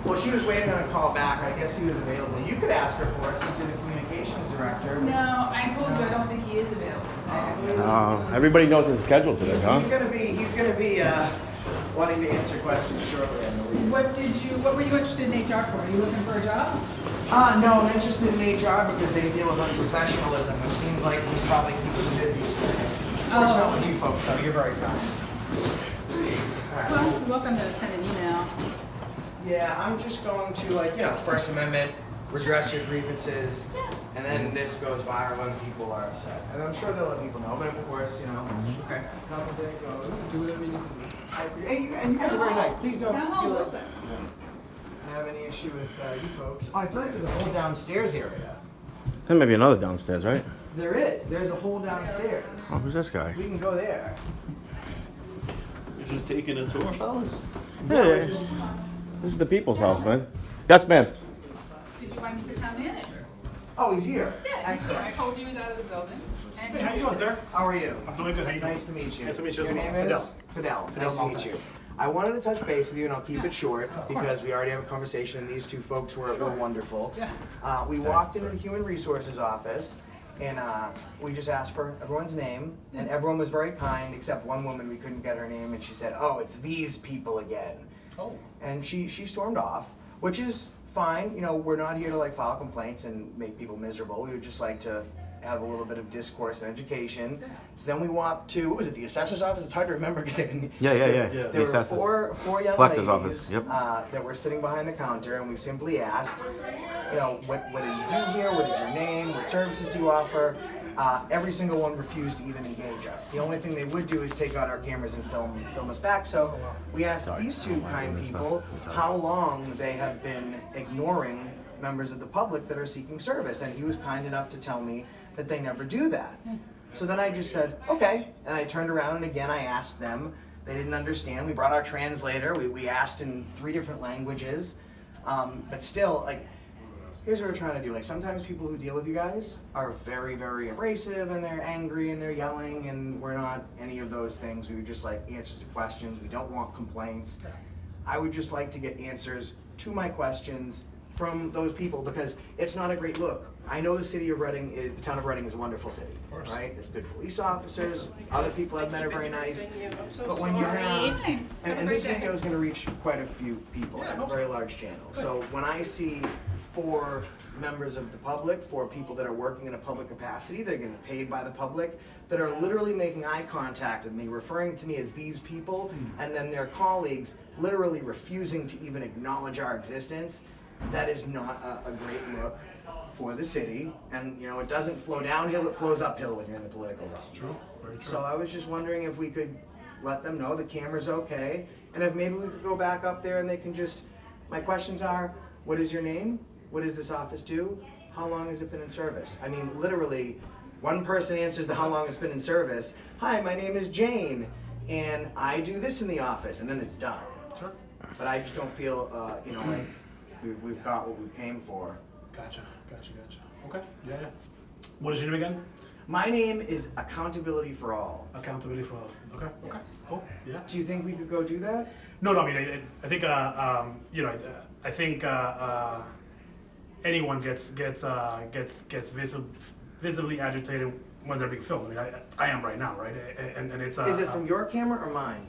S4: Well, she was waiting on a call back. I guess he was available. You could ask her for us since you're the communications director.
S9: No, I told you I don't think he is available today.
S2: Everybody knows his schedule today, huh?
S4: He's gonna be wanting to answer questions shortly, I believe.
S9: What were you interested in HR for? Are you looking for a job?
S4: No, I'm interested in HR because they deal with unprofessionalism, which seems like we probably keep them busy today. Of course, not with you folks, though. You're very kind. All right.
S9: Well, you're welcome to send an email.
S4: Yeah, I'm just going to First Amendment, redress your grievances.
S9: Yeah.
S4: And then this goes viral and people are upset. And I'm sure they'll let people know, but of course, you know, okay, comes and it goes, do whatever you need to do. And you guys are very nice. Please don't
S9: Town
S4: feel
S9: hall's
S4: like
S9: open.
S4: I have any issue with you folks. Oh, I feel like there's a whole downstairs area.
S2: There may be another downstairs, right?
S4: There is. There's a whole downstairs.
S2: Oh, who's this guy?
S4: We can go there.
S3: You're just taking a tour, fellas?
S2: Hey, this is the people's house, man. Yes, ma'am.
S9: Did you want to meet the town manager?
S4: Oh, he's here.
S9: Yeah, he's here.
S4: Excellent.
S9: I told you he was out of the building. And
S1: Hey, how you doing, sir?
S4: How are you?
S1: I'm doing good. How you doing?
S4: Nice to meet you.
S1: Nice to meet you as
S4: Your
S1: well.
S4: name
S1: Fidel.
S4: is? Fidel.
S1: Fidel
S4: Nice to meet
S1: Maltese.
S4: you. I wanted to touch base with you, and I'll keep it short because we already have a conversation, and these two folks were wonderful.
S1: Yeah.
S4: We walked into the Human Resources office, and we just asked for everyone's name, and everyone was very kind, except one woman, we couldn't get her name, and she said, oh, it's these people again.
S1: Oh.
S4: And she stormed off, which is fine. You know, we're not here to like file complaints and make people miserable. We would just like to have a little bit of discourse and education. So then we walked to, what was it, the assessor's office? It's hard to remember because
S2: Yeah.
S4: there
S2: The
S4: were
S2: assessors.
S4: four young
S2: Collector's
S4: ladies
S2: office, yep.
S4: that were sitting behind the counter, and we simply asked, you know, what do you do here? What is your name? What services do you offer? Every single one refused to even engage us. The only thing they would do is take out our cameras and film us back. So we asked these two kind people how long they have been ignoring members of the public that are seeking service, and he was kind enough to tell me that they never do that. So then I just said, okay, and I turned around and again I asked them. They didn't understand. We brought our translator. We asked in 3 different languages, but still, like, here's what we're trying to do. Like, sometimes people who deal with you guys are very, very abrasive, and they're angry, and they're yelling, and we're not any of those things. We would just like answers to questions. We don't want complaints. I would just like to get answers to my questions from those people, because it's not a great look. I know the city of Reading is, the town of Reading is a wonderful city, right? There's good police officers, other people I've met are very nice. But when you have, and this video is gonna reach quite a few people, a very large channel. So when I see 4 members of the public, 4 people that are working in a public capacity, they're getting paid by the public, that are literally making eye contact with me, referring to me as these people, and then their colleagues literally refusing to even acknowledge our existence, that is not a great look for the city. And you know, it doesn't flow downhill, it flows uphill when you're in the political realm.
S1: True. Very true.
S4: So I was just wondering if we could let them know the camera's okay, and if maybe we could go back up there and they can just, my questions are, what is your name? What does this office do? How long has it been in service? I mean, literally, one person answers the how long it's been in service. Hi, my name is Jane, and I do this in the office, and then it's done.
S1: Sure.
S4: But I just don't feel, you know, like we've got what we came for.
S1: Gotcha. Okay. Yeah. What is your name again?
S4: My name is Accountability for All.
S1: Accountability for us. Okay. Cool. Yeah.
S4: Do you think we could go do that?
S1: No. I mean, I think you know, I think anyone gets visibly agitated when they're being filmed. I mean, I am right now, right? And it's
S4: Is it from your camera or mine?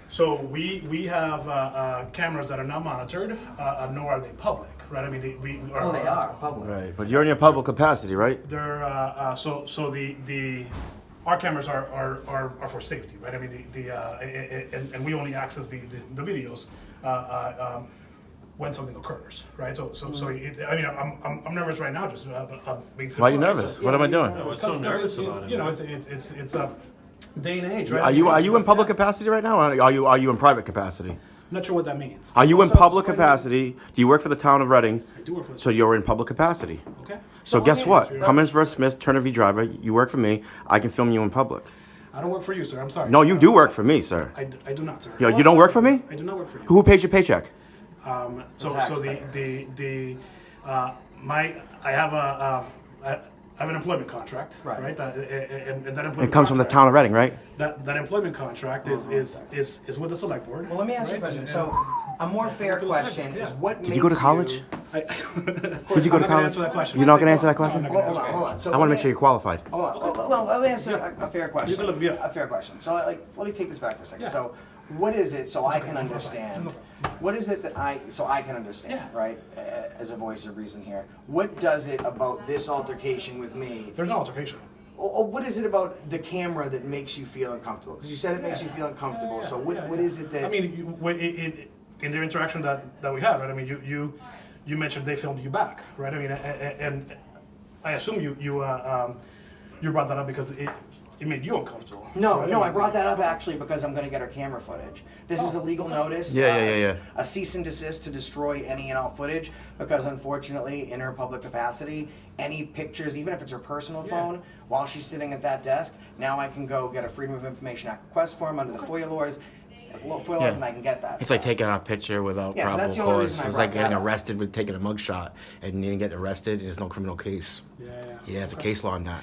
S1: So we have cameras that are not monitored, nor are they public, right? I mean, they
S4: are public.
S2: Right, but you're in your public capacity, right?
S1: They're so the our cameras are for safety, right? I mean, and we only access the videos when something occurs, right? So I mean, I'm nervous right now, just being.
S2: Why are you nervous? What am I doing?
S3: What's so nervous about it?
S1: You know, it's a day and age, right?
S2: Are you in public capacity right now, or are you in private capacity?
S1: I'm not sure what that means.
S2: Are you in
S4: So
S2: public
S4: when you-
S2: capacity? Do you work for the town of Reading?
S1: I do work for the
S2: So you're in public capacity.
S1: Okay.
S2: So guess
S4: okay.
S2: what? Cummins vs. Smith, Turner v. Driver. You work for me. I can film you in public.
S1: I don't work for you, sir. I'm sorry.
S2: No, you do work for me, sir.
S1: I do not, sir.
S2: You don't work for me?
S1: I do not work for you.
S2: Who pays your paycheck?
S1: So
S4: taxpayers.
S1: I have an employment contract,
S4: Right.
S1: right? And that employment
S2: It comes from the
S1: contract-
S2: town of Reading, right?
S1: That employment contract is with the select board.
S4: Well, let me ask you a
S1: right?
S4: question. So, a more fair question is what
S2: Did you go to college?
S1: Did
S2: Did you go to college?
S1: Answer that question.
S2: You're not going to answer that question?
S1: No,
S4: Hold on. So
S2: I want to make sure you're qualified.
S4: Hold on. Well, let me answer a fair question.
S1: You can look, yeah.
S4: A fair question. So, let me take this back for a second.
S1: Yeah.
S4: So, what is it, so I can understand? What is it that so I can understand,
S1: Yeah.
S4: right? As a voice of reason here. What does it about this altercation with me?
S1: There's no altercation.
S4: Or what is it about the camera that makes you feel uncomfortable? Because you said it makes you feel uncomfortable. So what is it that?
S1: I mean, in the interaction that we had, right? I mean, you mentioned they filmed you back, right? I mean, and I assume you brought that up because it made you uncomfortable.
S4: No,
S1: right?
S4: no, I brought that up actually because I'm gonna get her camera footage. This is a legal notice.
S2: Yeah.
S4: A cease and desist to destroy any and all footage, because unfortunately, in her public capacity, any pictures, even if it's her personal phone, while she's sitting at that desk, now I can go get a Freedom of Information Act request form under the FOIA laws, and I can get that.
S2: It's like taking a picture without
S4: Yeah, so
S2: probable
S4: that's the only
S2: cause.
S4: reason I
S2: It's
S4: brought
S2: like getting
S4: that up.
S2: arrested with taking a mugshot, and you didn't get arrested, and there's no criminal case. Yeah, it's a case law on that.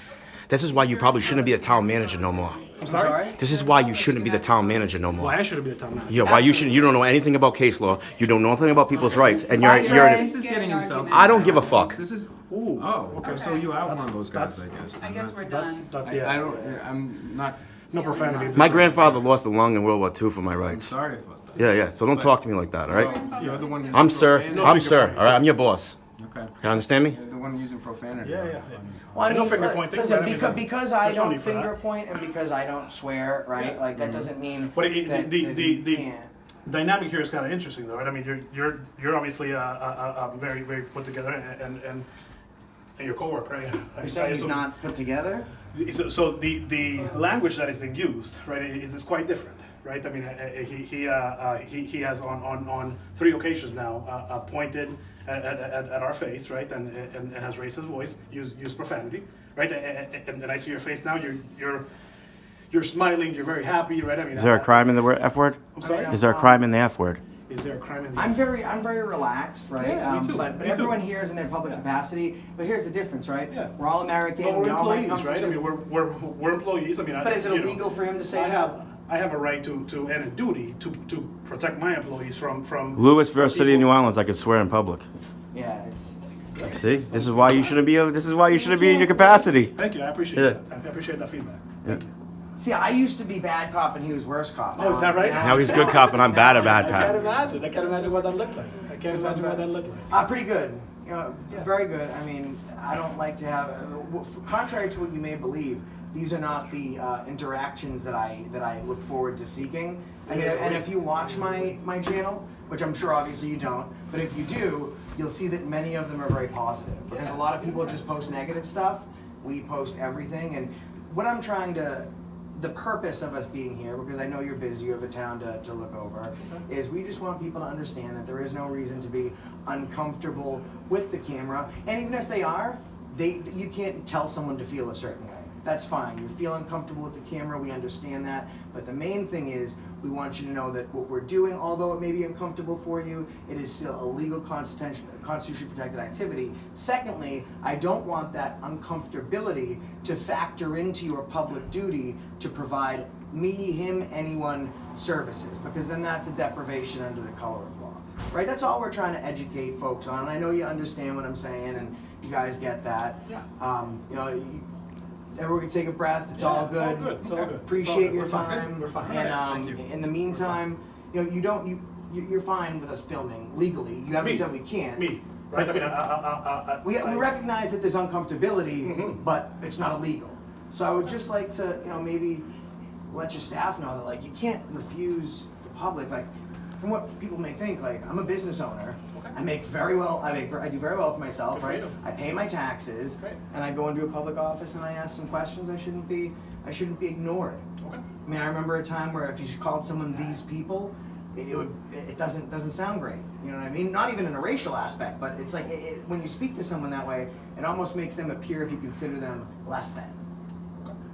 S2: This is why you probably shouldn't be a town manager no more.
S1: I'm sorry?
S2: This is why you shouldn't be the town manager no more.
S1: Why I shouldn't be the town manager?
S2: Yeah, why you shouldn't? You don't know anything about case law. You don't know anything about people's rights, and you're.
S8: This is getting himself.
S2: I don't give a fuck.
S8: This is.
S1: Ooh.
S8: Oh, okay. So you are one
S1: That's-
S8: of those guys,
S1: that's-
S8: I guess.
S9: I guess we're
S1: That's
S9: done.
S1: that's
S8: I
S1: yeah.
S8: don't. I'm not.
S1: No profanity.
S2: My grandfather lost a lung in World War II for my
S8: I'm
S2: rights.
S8: sorry about that.
S2: Yeah. So don't talk to me like that, all right?
S8: Well, you're the one using
S2: I'm sir.
S8: profanity.
S2: I'm sir. All right. I'm your boss.
S8: Okay.
S2: You understand me?
S8: You're the one using profanity.
S1: Yeah.
S4: Well, I
S1: No
S4: mean,
S1: finger pointing,
S4: listen,
S1: right? I mean,
S4: because I
S1: there's no
S4: don't
S1: need for that.
S4: finger point and because I don't swear, right? Like that doesn't mean
S1: But
S4: that you can't.
S1: dynamic here is kind of interesting, though, right? I mean, you're obviously very put together, and your coworker, right?
S4: You say he's not put together?
S1: So the language that is being used, right, is quite different, right? I mean, he has on 3 occasions now pointed at our face, right, and has raised his voice, used profanity, right? And I see your face now. You're smiling. You're very happy, right? I mean,
S2: Is there a crime in the F word?
S1: I'm sorry.
S2: Is there a crime in the F word?
S1: Is there a crime in the?
S4: I'm very relaxed, right?
S1: Yeah, me too,
S4: But
S1: me too.
S4: everyone here is in their public capacity. But here's the difference, right?
S1: Yeah.
S4: We're all American.
S1: But
S4: we
S1: we're
S4: all might
S1: employees,
S4: come
S1: right? I
S4: from-
S1: mean, we're employees. I mean,
S4: But is it
S1: you know,
S4: illegal for him to say
S1: I have a right to and a duty to protect my employees from.
S2: Lewis versus City of New Orleans. I could swear in public.
S4: Yeah, it's.
S2: See, this is why you shouldn't be. This is why you shouldn't be in your capacity.
S1: Thank you. I appreciate
S2: Yeah.
S1: that. I appreciate that feedback. Thank you.
S4: See, I used to be bad cop and he was worse cop.
S1: Oh, is that right?
S2: Now he's good cop and I'm bad at bad
S1: I can't
S2: cop.
S1: imagine. I can't imagine what that looked like. I can't imagine what that looked like.
S4: Pretty good. You know, very good. I mean, I don't like to have. Contrary to what you may believe, these are not the interactions that I look forward to seeking. I mean, and if you watch my channel, which I'm sure obviously you don't, but if you do, you'll see that many of them are very positive. Because a lot of people just post negative stuff. We post everything, and what I'm trying to. The purpose of us being here, because I know you're busy, you have a town to look over, is we just want people to understand that there is no reason to be uncomfortable with the camera. And even if they are, you can't tell someone to feel a certain way. That's fine. You're feeling comfortable with the camera, we understand that. But the main thing is, we want you to know that what we're doing, although it may be uncomfortable for you, it is still a legal constitution protected activity. Secondly, I don't want that uncomfortability to factor into your public duty to provide me, him, anyone services, because then that's a deprivation under the color of law. Right? That's all we're trying to educate folks on. I know you understand what I'm saying and you guys get that.
S1: Yeah.
S4: You know, everyone can take a breath. It's all
S1: it's all
S4: good.
S1: good. It's all good.
S4: Appreciate your
S1: We're fine.
S4: time.
S1: We're fine.
S4: And
S1: Thank you.
S4: in the meantime, you know, you're fine with us filming legally. You haven't
S1: Me.
S4: said we can't.
S1: Me, right? I mean,
S4: We recognize that there's uncomfortability,
S1: Mhm.
S4: but it's not illegal. So I would just like to, you know, maybe let your staff know that, like, you can't refuse the public. Like, from what people may think, like, I'm a business owner.
S1: Okay.
S4: I make very well. I do very well for myself,
S1: Good for
S4: right?
S1: you.
S4: I pay my taxes,
S1: Great.
S4: and I go into a public office and I ask some questions. I shouldn't be ignored.
S1: Okay.
S4: I mean, I remember a time where if you called someone these people, it doesn't sound great. You know what I mean? Not even in a racial aspect, but it's like when you speak to someone that way, it almost makes them appear if you consider them less than.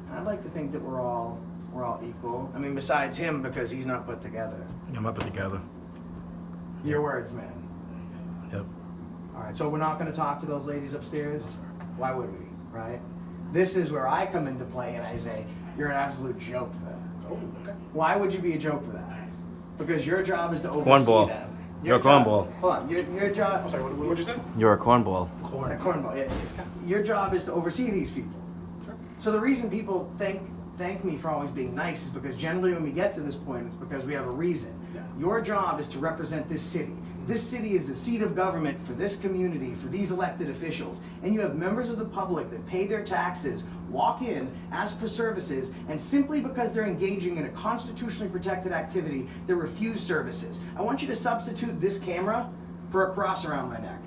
S4: And I'd like to think that we're all equal. I mean, besides him, because he's not put together.
S2: I'm up it together.
S4: Your words, man.
S2: Yep.
S4: All right, so we're not going to talk to those ladies upstairs? Why would we, right? This is where I come into play and I say, you're an absolute joke for that.
S1: Oh, okay.
S4: Why would you be a joke for that? Because your job is to oversee
S2: Cornball.
S4: them.
S2: You're a
S4: job-
S2: cornball.
S4: Hold on, your job.
S1: I'm sorry. What did you say?
S2: You're a cornball.
S1: Corn.
S4: Cornball. Yeah. Your job is to oversee these people.
S1: Sure.
S4: So the reason people thank me for always being nice is because generally when we get to this point, it's because we have a reason.
S1: Yeah.
S4: Your job is to represent this city. This city is the seat of government for this community, for these elected officials. And you have members of the public that pay their taxes, walk in, ask for services, and simply because they're engaging in a constitutionally protected activity, they refuse services. I want you to substitute this camera for a cross around my neck.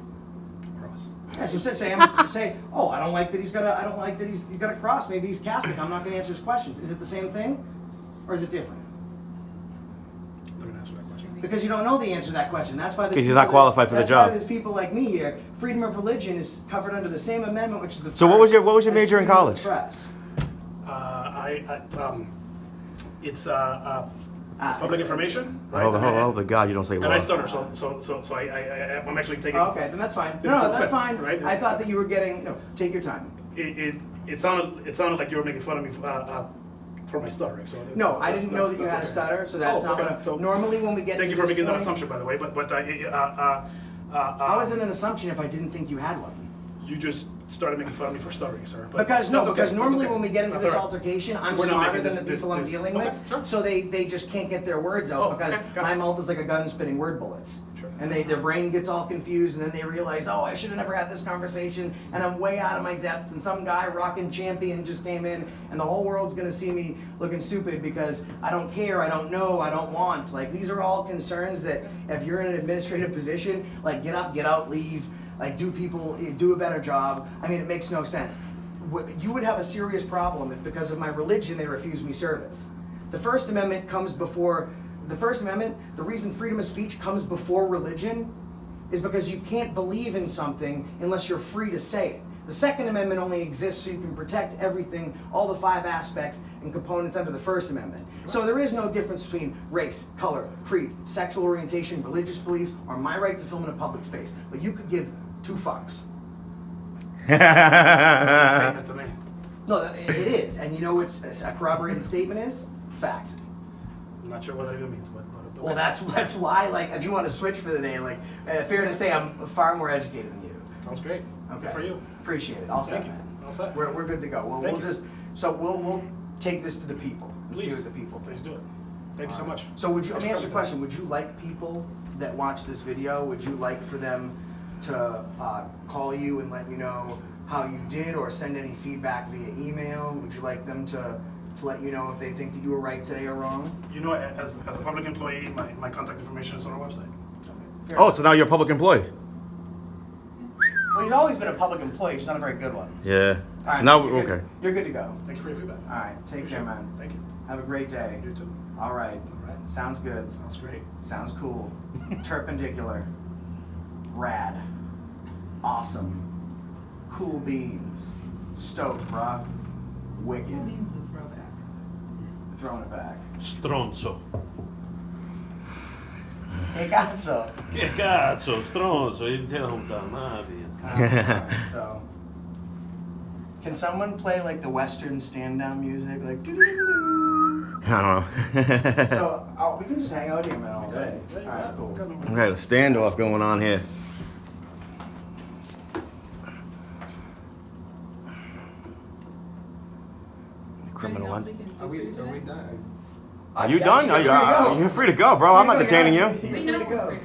S1: Cross.
S4: Yeah, so say, oh, I don't like that he's got a cross. Maybe he's Catholic. I'm not going to answer his questions. Is it the same thing, or is it different?
S1: Let me answer that question.
S4: Because you don't know the answer to that question. That's why
S2: Because you're not qualified for the job.
S4: That's why there's people like me here. Freedom of religion is covered under the same amendment, which is the.
S2: So what was your
S4: first,
S2: major in
S4: freedom of
S2: college?
S4: the press.
S1: It's public information, right?
S2: Oh, the God, you don't say
S1: And
S2: law.
S1: I stutter, so I'm actually taking.
S4: Oh, okay, then that's fine.
S1: It's
S4: No, that's
S1: offense,
S4: fine.
S1: right?
S4: I thought that you were getting. No, take your time.
S1: It sounded like you were making fun of me for my stuttering. So
S4: No, I didn't know that you had a
S1: okay.
S4: stutter, so that's not
S1: okay.
S4: gonna.
S1: So
S4: Normally, when we get
S1: thank
S4: to
S1: you for
S4: this
S1: making that
S4: point-
S1: assumption, by the way.
S4: How is it an assumption if I didn't think you had one?
S1: You just started making fun of me for stuttering, sir. But
S4: Because
S1: that's okay,
S4: because
S1: that's
S4: normally
S1: okay.
S4: when we get into
S1: That's
S4: this
S1: all right.
S4: altercation, I'm
S1: We're not
S4: smarter
S1: making
S4: than the
S1: this-
S4: people I'm
S1: this-
S4: dealing
S1: okay,
S4: with,
S1: sure.
S4: so they just can't get their words out
S1: Oh,
S4: because
S1: okay, got
S4: my
S1: it.
S4: mouth is like a gun spitting word bullets.
S1: Sure.
S4: And their brain gets all confused, and then they realize, oh, I should have never had this conversation, and I'm way out of my depth, and some guy rocking champion just came in, and the whole world's gonna see me looking stupid because I don't care, I don't know, I don't want. Like, these are all concerns that if you're in an administrative position, like, get up, get out, leave, like, do a better job. I mean, it makes no sense. You would have a serious problem if because of my religion they refuse me service. The First Amendment comes before. The First Amendment, the reason freedom of speech comes before religion is because you can't believe in something unless you're free to say it. The Second Amendment only exists so you can protect everything, all the 5 aspects and components under the First Amendment. So there is no difference between race, color, creed, sexual orientation, religious beliefs, or my right to film in a public space. But you could give 2 fucks.
S1: Statement to me.
S4: No, it is. And you know what a corroborated statement is? Fact.
S1: I'm not sure what that even means, but
S4: Well, that's why, like, if you want to switch for the day, like, fair to say I'm far more educated than you.
S1: sounds great.
S4: Okay.
S1: Good for you.
S4: Appreciate it. All set,
S1: Thank you.
S4: man.
S1: All set.
S4: We're good to go.
S1: Thank
S4: We'll
S1: you.
S4: we'll take this to the people and see
S1: Please.
S4: what the people think.
S1: Please do it. Thank you so much.
S4: So let me
S1: Thanks for
S4: ask you a
S1: coming
S4: question. Would you like people that watch this video, would you like for them to call you and let you know how you did or send any feedback via email? Would you like them to let you know if they think that you were right today or wrong?
S1: today. You know, as a public employee, my contact information is on our website.
S4: Fair
S2: Oh,
S4: enough.
S2: so now you're a public employee?
S4: Well, he's always been a public employee, just not a very good one.
S2: Yeah.
S4: All right,
S2: Now,
S4: you're good.
S2: okay.
S4: You're good to go.
S1: Thank you for your feedback.
S4: All right, take care, man.
S1: Thank you.
S4: Have a great day.
S1: You too.
S4: All right.
S1: All right.
S4: Sounds good.
S1: Sounds great.
S4: Sounds cool. Perpendicular. Rad. Awesome. Cool beans. Stoked, bruh. Wicked.
S9: Beans is a throwback.
S4: Throwing it back.
S3: Stronzo.
S4: Hey, cazzo.
S3: Che cazzo, stronzo, il damnati.
S4: Alright, so. Can someone play like the Western stand-down music? Like, doo-doo-doo-doo?
S2: I don't know.
S4: So, we can just hang out here, man, all day. Alright, cool.
S2: Okay, a standoff going on here. Criminal one.
S8: Are we done?
S2: Are you
S4: Yeah,
S2: done? You're free to go, bro. I'm not detaining you.
S4: You're free to go.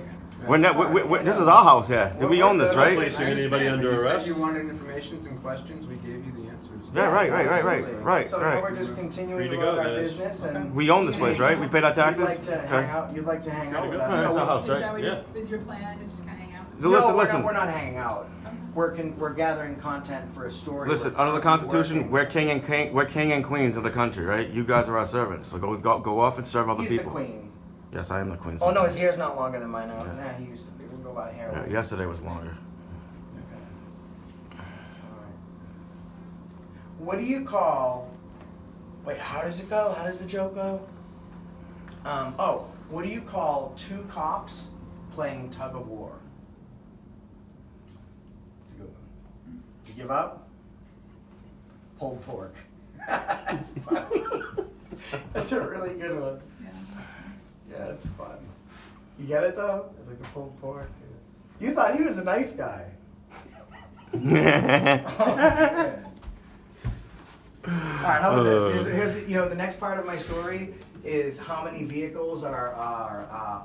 S2: We're not, this is our house here. We own this, right?
S3: Placing anybody under
S8: You
S3: arrest?
S8: said you wanted information and questions, we gave you the answers.
S2: Yeah,
S4: Absolutely.
S2: right.
S4: So now we're just continuing
S3: Free
S4: to
S3: to
S4: run
S3: go,
S4: our
S3: guys.
S4: business and.
S2: We own this place, right? We paid our taxes?
S4: You'd like to hang
S2: Okay.
S4: out, you'd like to hang out with us.
S3: Alright,
S2: it's
S4: No,
S2: our house,
S9: Is
S2: right?
S9: that what
S3: Yeah.
S9: is your plan to just kind of hang out?
S2: So listen,
S4: no,
S2: listen.
S4: We're not hanging out. We're gathering content for a story.
S2: Listen,
S4: We're
S2: under the Constitution,
S4: working.
S2: we're king and queens of the country, right? You guys are our servants. So go off and serve other
S4: He's
S2: people.
S4: the queen.
S2: Yes, I am the queen.
S4: Oh no, his hair's not longer than mine now. Nah, he used to be. We'll go by hair.
S2: Yeah,
S4: later.
S2: yesterday was longer.
S4: Okay. Alright. What do you call? Wait, how does it go? How does the joke go? What do you call 2 cops playing tug of war? It's a good one. You give up? Pulled pork. That's funny. That's a really good one.
S9: Yeah, that's fine.
S4: Yeah, it's fun. You get it though? It's like the pulled pork. You thought he was a nice guy. Oh, man. All right, how about this? Here's the next part of my story is how many vehicles are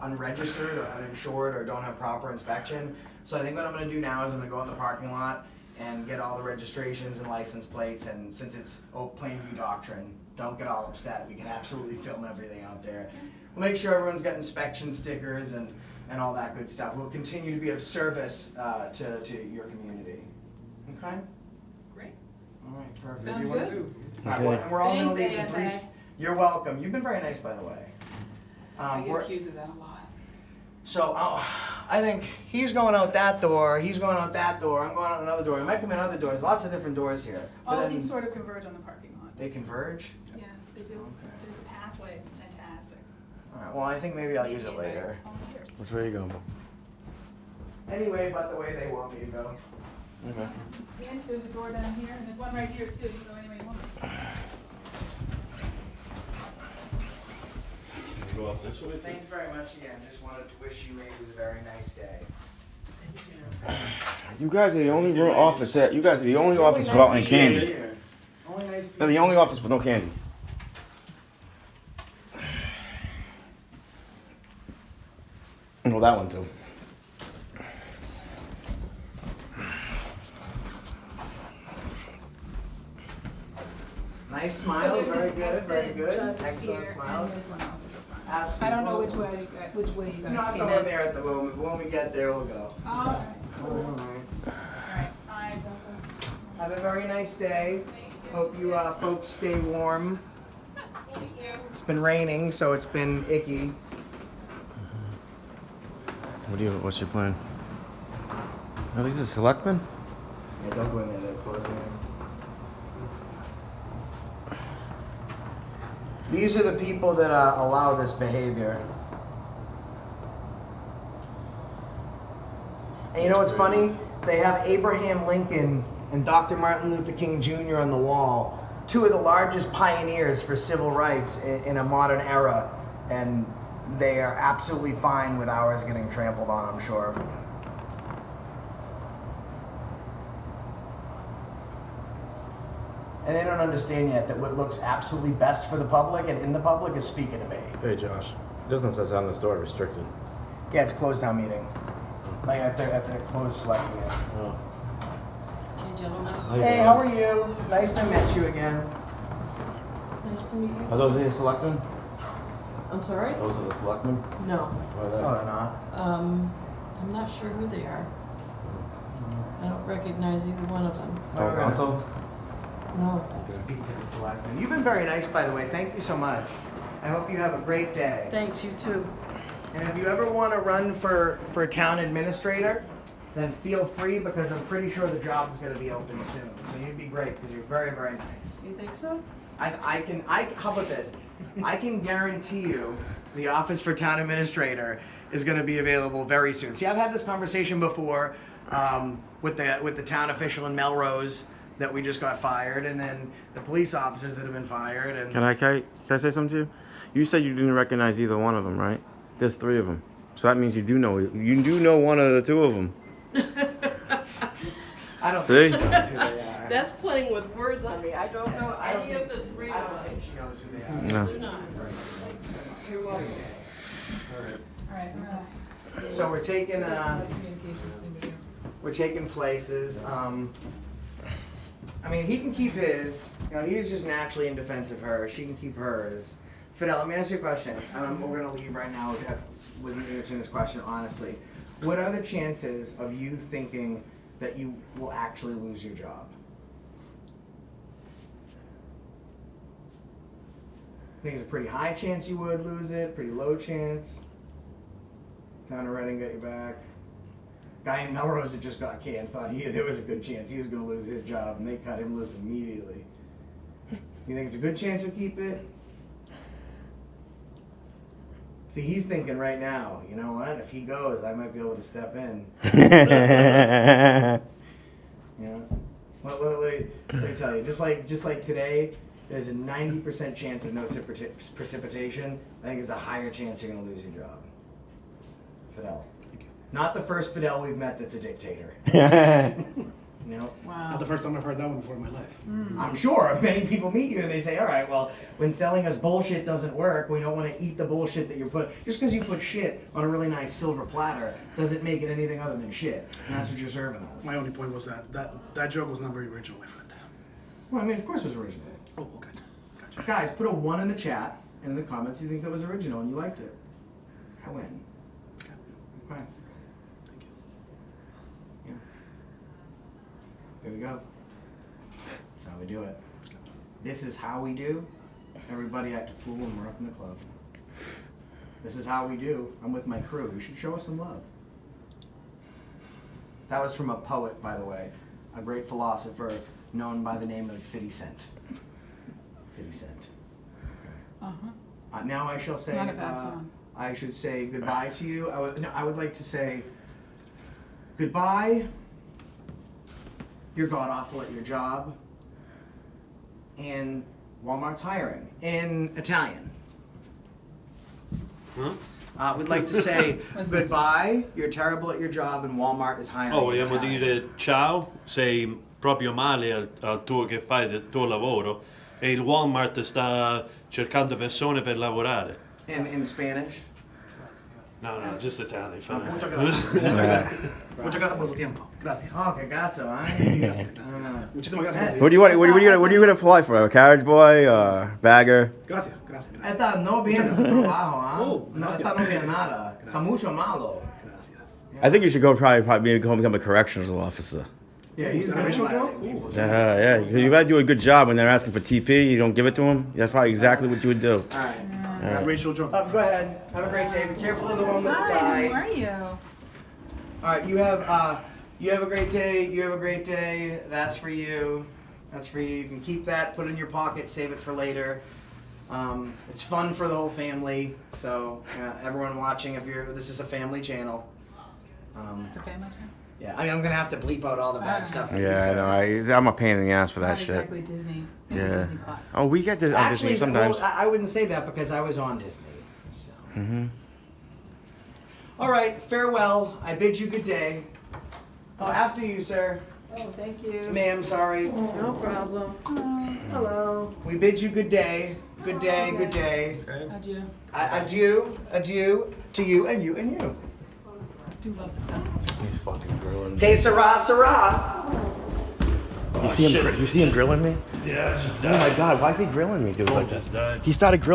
S4: unregistered or uninsured or don't have proper inspection. So I think what I'm going to do now is I'm going to go out in the parking lot and get all the registrations and license plates. And since it's Plainview Doctrine, don't get all upset. We can absolutely film everything out there. We'll make sure everyone's got inspection stickers and and all that good stuff. We'll continue to be of service to your community. Okay?
S9: Great.
S4: All right, perfect.
S9: Sounds
S8: What do you
S9: good.
S8: want to do?
S4: All right, well, and we're all gonna
S9: Thanks,
S4: leave in three.
S9: AFA.
S4: You're welcome. You've been very nice, by the way.
S9: I get
S4: We're-
S9: accused of that a lot.
S4: So I think he's going out that door, he's going out that door, I'm going out another door. He might come in other doors, lots of different doors here. But
S9: All of
S4: then
S9: these sort of converge on the parking lot.
S4: they converge?
S9: Yes, they do.
S4: Okay.
S9: There's a pathway, it's fantastic.
S4: All right, well, I think maybe I'll use it later.
S9: Volunteers.
S2: Which way are you going?
S4: Anyway, but the way they want me to go.
S2: Okay.
S9: And there's a door down here, and there's one right here too, you can go any way you want.
S3: Go up this way.
S4: Thanks very much again, just wanted to wish you it was a very nice day.
S2: You guys are the only office that. You guys are the only office without any candy.
S4: Only nice
S2: They're the only office with no candy. Well, that one too.
S4: Nice smiles, very good, very good. Excellent smiles.
S9: And there's one else at the front.
S4: Ask
S9: I don't know
S4: people-
S9: which way you guys
S4: Not
S9: came
S4: going
S9: in.
S4: there at the moment, but when we get there, we'll go.
S9: All right,
S4: All right.
S9: all right, bye.
S4: Have a very nice day. Hope you folks stay warm. It's been raining, so it's been icky.
S2: What's your plan? Are these the selectmen?
S4: Yeah, don't go in there, they're closed, man. These are the people that allow this behavior. And you know what's funny? They have Abraham Lincoln and Dr. Martin Luther King Jr. on the wall, two of the largest pioneers for civil rights in a modern era, and they are absolutely fine with ours getting trampled on, I'm sure. And they don't understand yet that what looks absolutely best for the public and in the public is speaking to me.
S2: Hey, Josh. It doesn't say on this door restricted.
S4: Yeah, it's closed down meeting. Like at the closed select meeting.
S2: Oh.
S10: Hey, gentlemen.
S4: Hey, how are you? Nice to meet you again.
S10: Nice to meet you.
S2: Are those the selectmen?
S10: I'm sorry?
S2: Those are the selectmen?
S10: No.
S2: Why are
S4: Oh, they're not.
S10: I'm not sure who they are. I don't recognize either one of them.
S4: Oh, we're gonna
S2: council?
S10: No.
S4: Speak to the selectmen. You've been very nice, by the way. Thank you so much. I hope you have a great day.
S10: Thanks, you too.
S4: And if you ever want to run for town administrator, then feel free because I'm pretty sure the job is going to be open soon. So you'd be great because you're very, very nice.
S10: You think so?
S4: How about this? I can guarantee you the office for town administrator is going to be available very soon. See, I've had this conversation before with the town official in Melrose that we just got fired, and then the police officers that have been fired. And
S2: Can I say something to you? You said you didn't recognize either one of them, right? There's three of them. So that means you do know one of the two of them.
S4: I don't
S2: See?
S4: think she knows who they are.
S10: That's playing with words on me. I don't know
S4: I don't
S10: any of the
S4: think-
S10: three
S4: I
S10: of
S4: don't
S10: them.
S4: think she knows who they are.
S2: No.
S10: Do not.
S9: You're welcome.
S3: All right.
S9: All right, all right.
S4: So we're taking
S9: Communications thing to do.
S4: we're taking places. I mean, he can keep his. You know, he's just naturally in defense of her. She can keep hers. Fidel, let me ask you a question. We're gonna leave right now with you answering this question honestly. What are the chances of you thinking that you will actually lose your job? I think it's a pretty high chance you would lose it. Pretty low chance. Town of Reading got your back. Guy in Melrose that just got canned thought there was a good chance he was going to lose his job, and they cut him loose immediately. You think it's a good chance he'll keep it? See, he's thinking right now, you know what? If he goes, I might be able to step in. You know? Let me tell you, just like today, there's a 90% chance of no precipitation. I think there's a higher chance you're going to lose your job. Fidel. Not the first Fidel we've met that's a dictator. You know?
S9: Wow.
S1: Not the first time I've heard that one before in my life.
S4: I'm sure many people meet you and they say, all right, well, when selling us bullshit doesn't work, we don't want to eat the bullshit that you're just because you put shit on a really nice silver platter doesn't make it anything other than shit. And that's what you're serving us.
S1: My only point was that joke was not very original, my friend.
S4: Well, I mean, of course it was original.
S1: Oh, okay. Gotcha.
S4: Guys, put a 1 in the chat and in the comments you think that was original and you liked it. I win.
S1: Okay.
S4: Okay. Yeah. Here we go. That's how we do it. This is how we do. Everybody act a fool when we're up in the club. This is how we do. I'm with my crew. You should show us some love. That was from a poet, by the way, a great philosopher known by the name of 50 Cent. 50 Cent. Okay. Now I shall say.
S9: Not a bad song.
S4: I should say goodbye to you. I would like to say goodbye. You're god awful at your job. And Walmart's hiring in Italian.
S3: Huh?
S4: We'd like to say goodbye. You're terrible at your job, and Walmart is hiring.
S3: Oh,
S4: in
S3: vogliamo
S4: Italian.
S3: dire ciao, sei proprio male al tuo che fai del tuo lavoro e il Walmart sta cercando persone per lavorare.
S4: In Spanish.
S3: No, just Italian.
S4: Okay.
S1: Muchas gracias. Muchas gracias por su tiempo. Gracias.
S4: Oh, que cazzo, eh?
S1: Muchísimas gracias.
S2: What are you gonna fly for? A carriage boy, bagger?
S1: Gracias, gracias. gracias.
S4: Esta no viene de trabajo, ¿ah?
S1: Oh,
S4: No,
S1: gracias.
S4: esta no viene nada. Está mucho malo.
S1: Gracias.
S2: I think you should go probably maybe become a correctional officer.
S4: Yeah, he's
S1: A racial joke? Ooh.
S2: Yeah. You gotta do a good job when they're asking for TP. You don't give it to them. That's probably exactly what you would do.
S4: All right.
S1: Racial joke.
S4: Go ahead. Have a great day. Be careful of the one with the
S9: Hi, how
S4: tie.
S9: are you?
S4: All right, you have a great day. You have a great day. That's for you. That's for you. You can keep that, put it in your pocket, save it for later. It's fun for the whole family. So everyone watching, this is a family channel.
S9: It's a family show.
S4: Yeah, I mean, I'm gonna have to bleep out all the bad stuff. that he
S2: Yeah,
S4: said.
S2: I know. I'm a pain in the ass for that
S9: Not
S2: shit.
S9: exactly Disney. Maybe
S2: Yeah.
S9: Disney Plus.
S2: Oh, we get this on
S4: Actually,
S2: Disney sometimes.
S4: well, I wouldn't say that because I was on Disney. So.
S2: Mm-hmm.
S4: All right, farewell. I bid you good day. Oh, after you, sir.
S10: Oh, thank you.
S4: Ma'am, sorry.
S10: No problem. Hello.
S4: We bid you good day. Good day, good day.
S9: Adieu.
S4: Adieu, adieu to you and you and you.
S9: I do love the sound.
S2: He's fucking grilling.
S4: Que sera, sera.
S2: You see him grilling me?
S3: Yeah, it's just
S2: Oh my god, why is he grilling me, dude?
S3: Phone
S2: Like that?
S3: just died.
S2: He started grilling.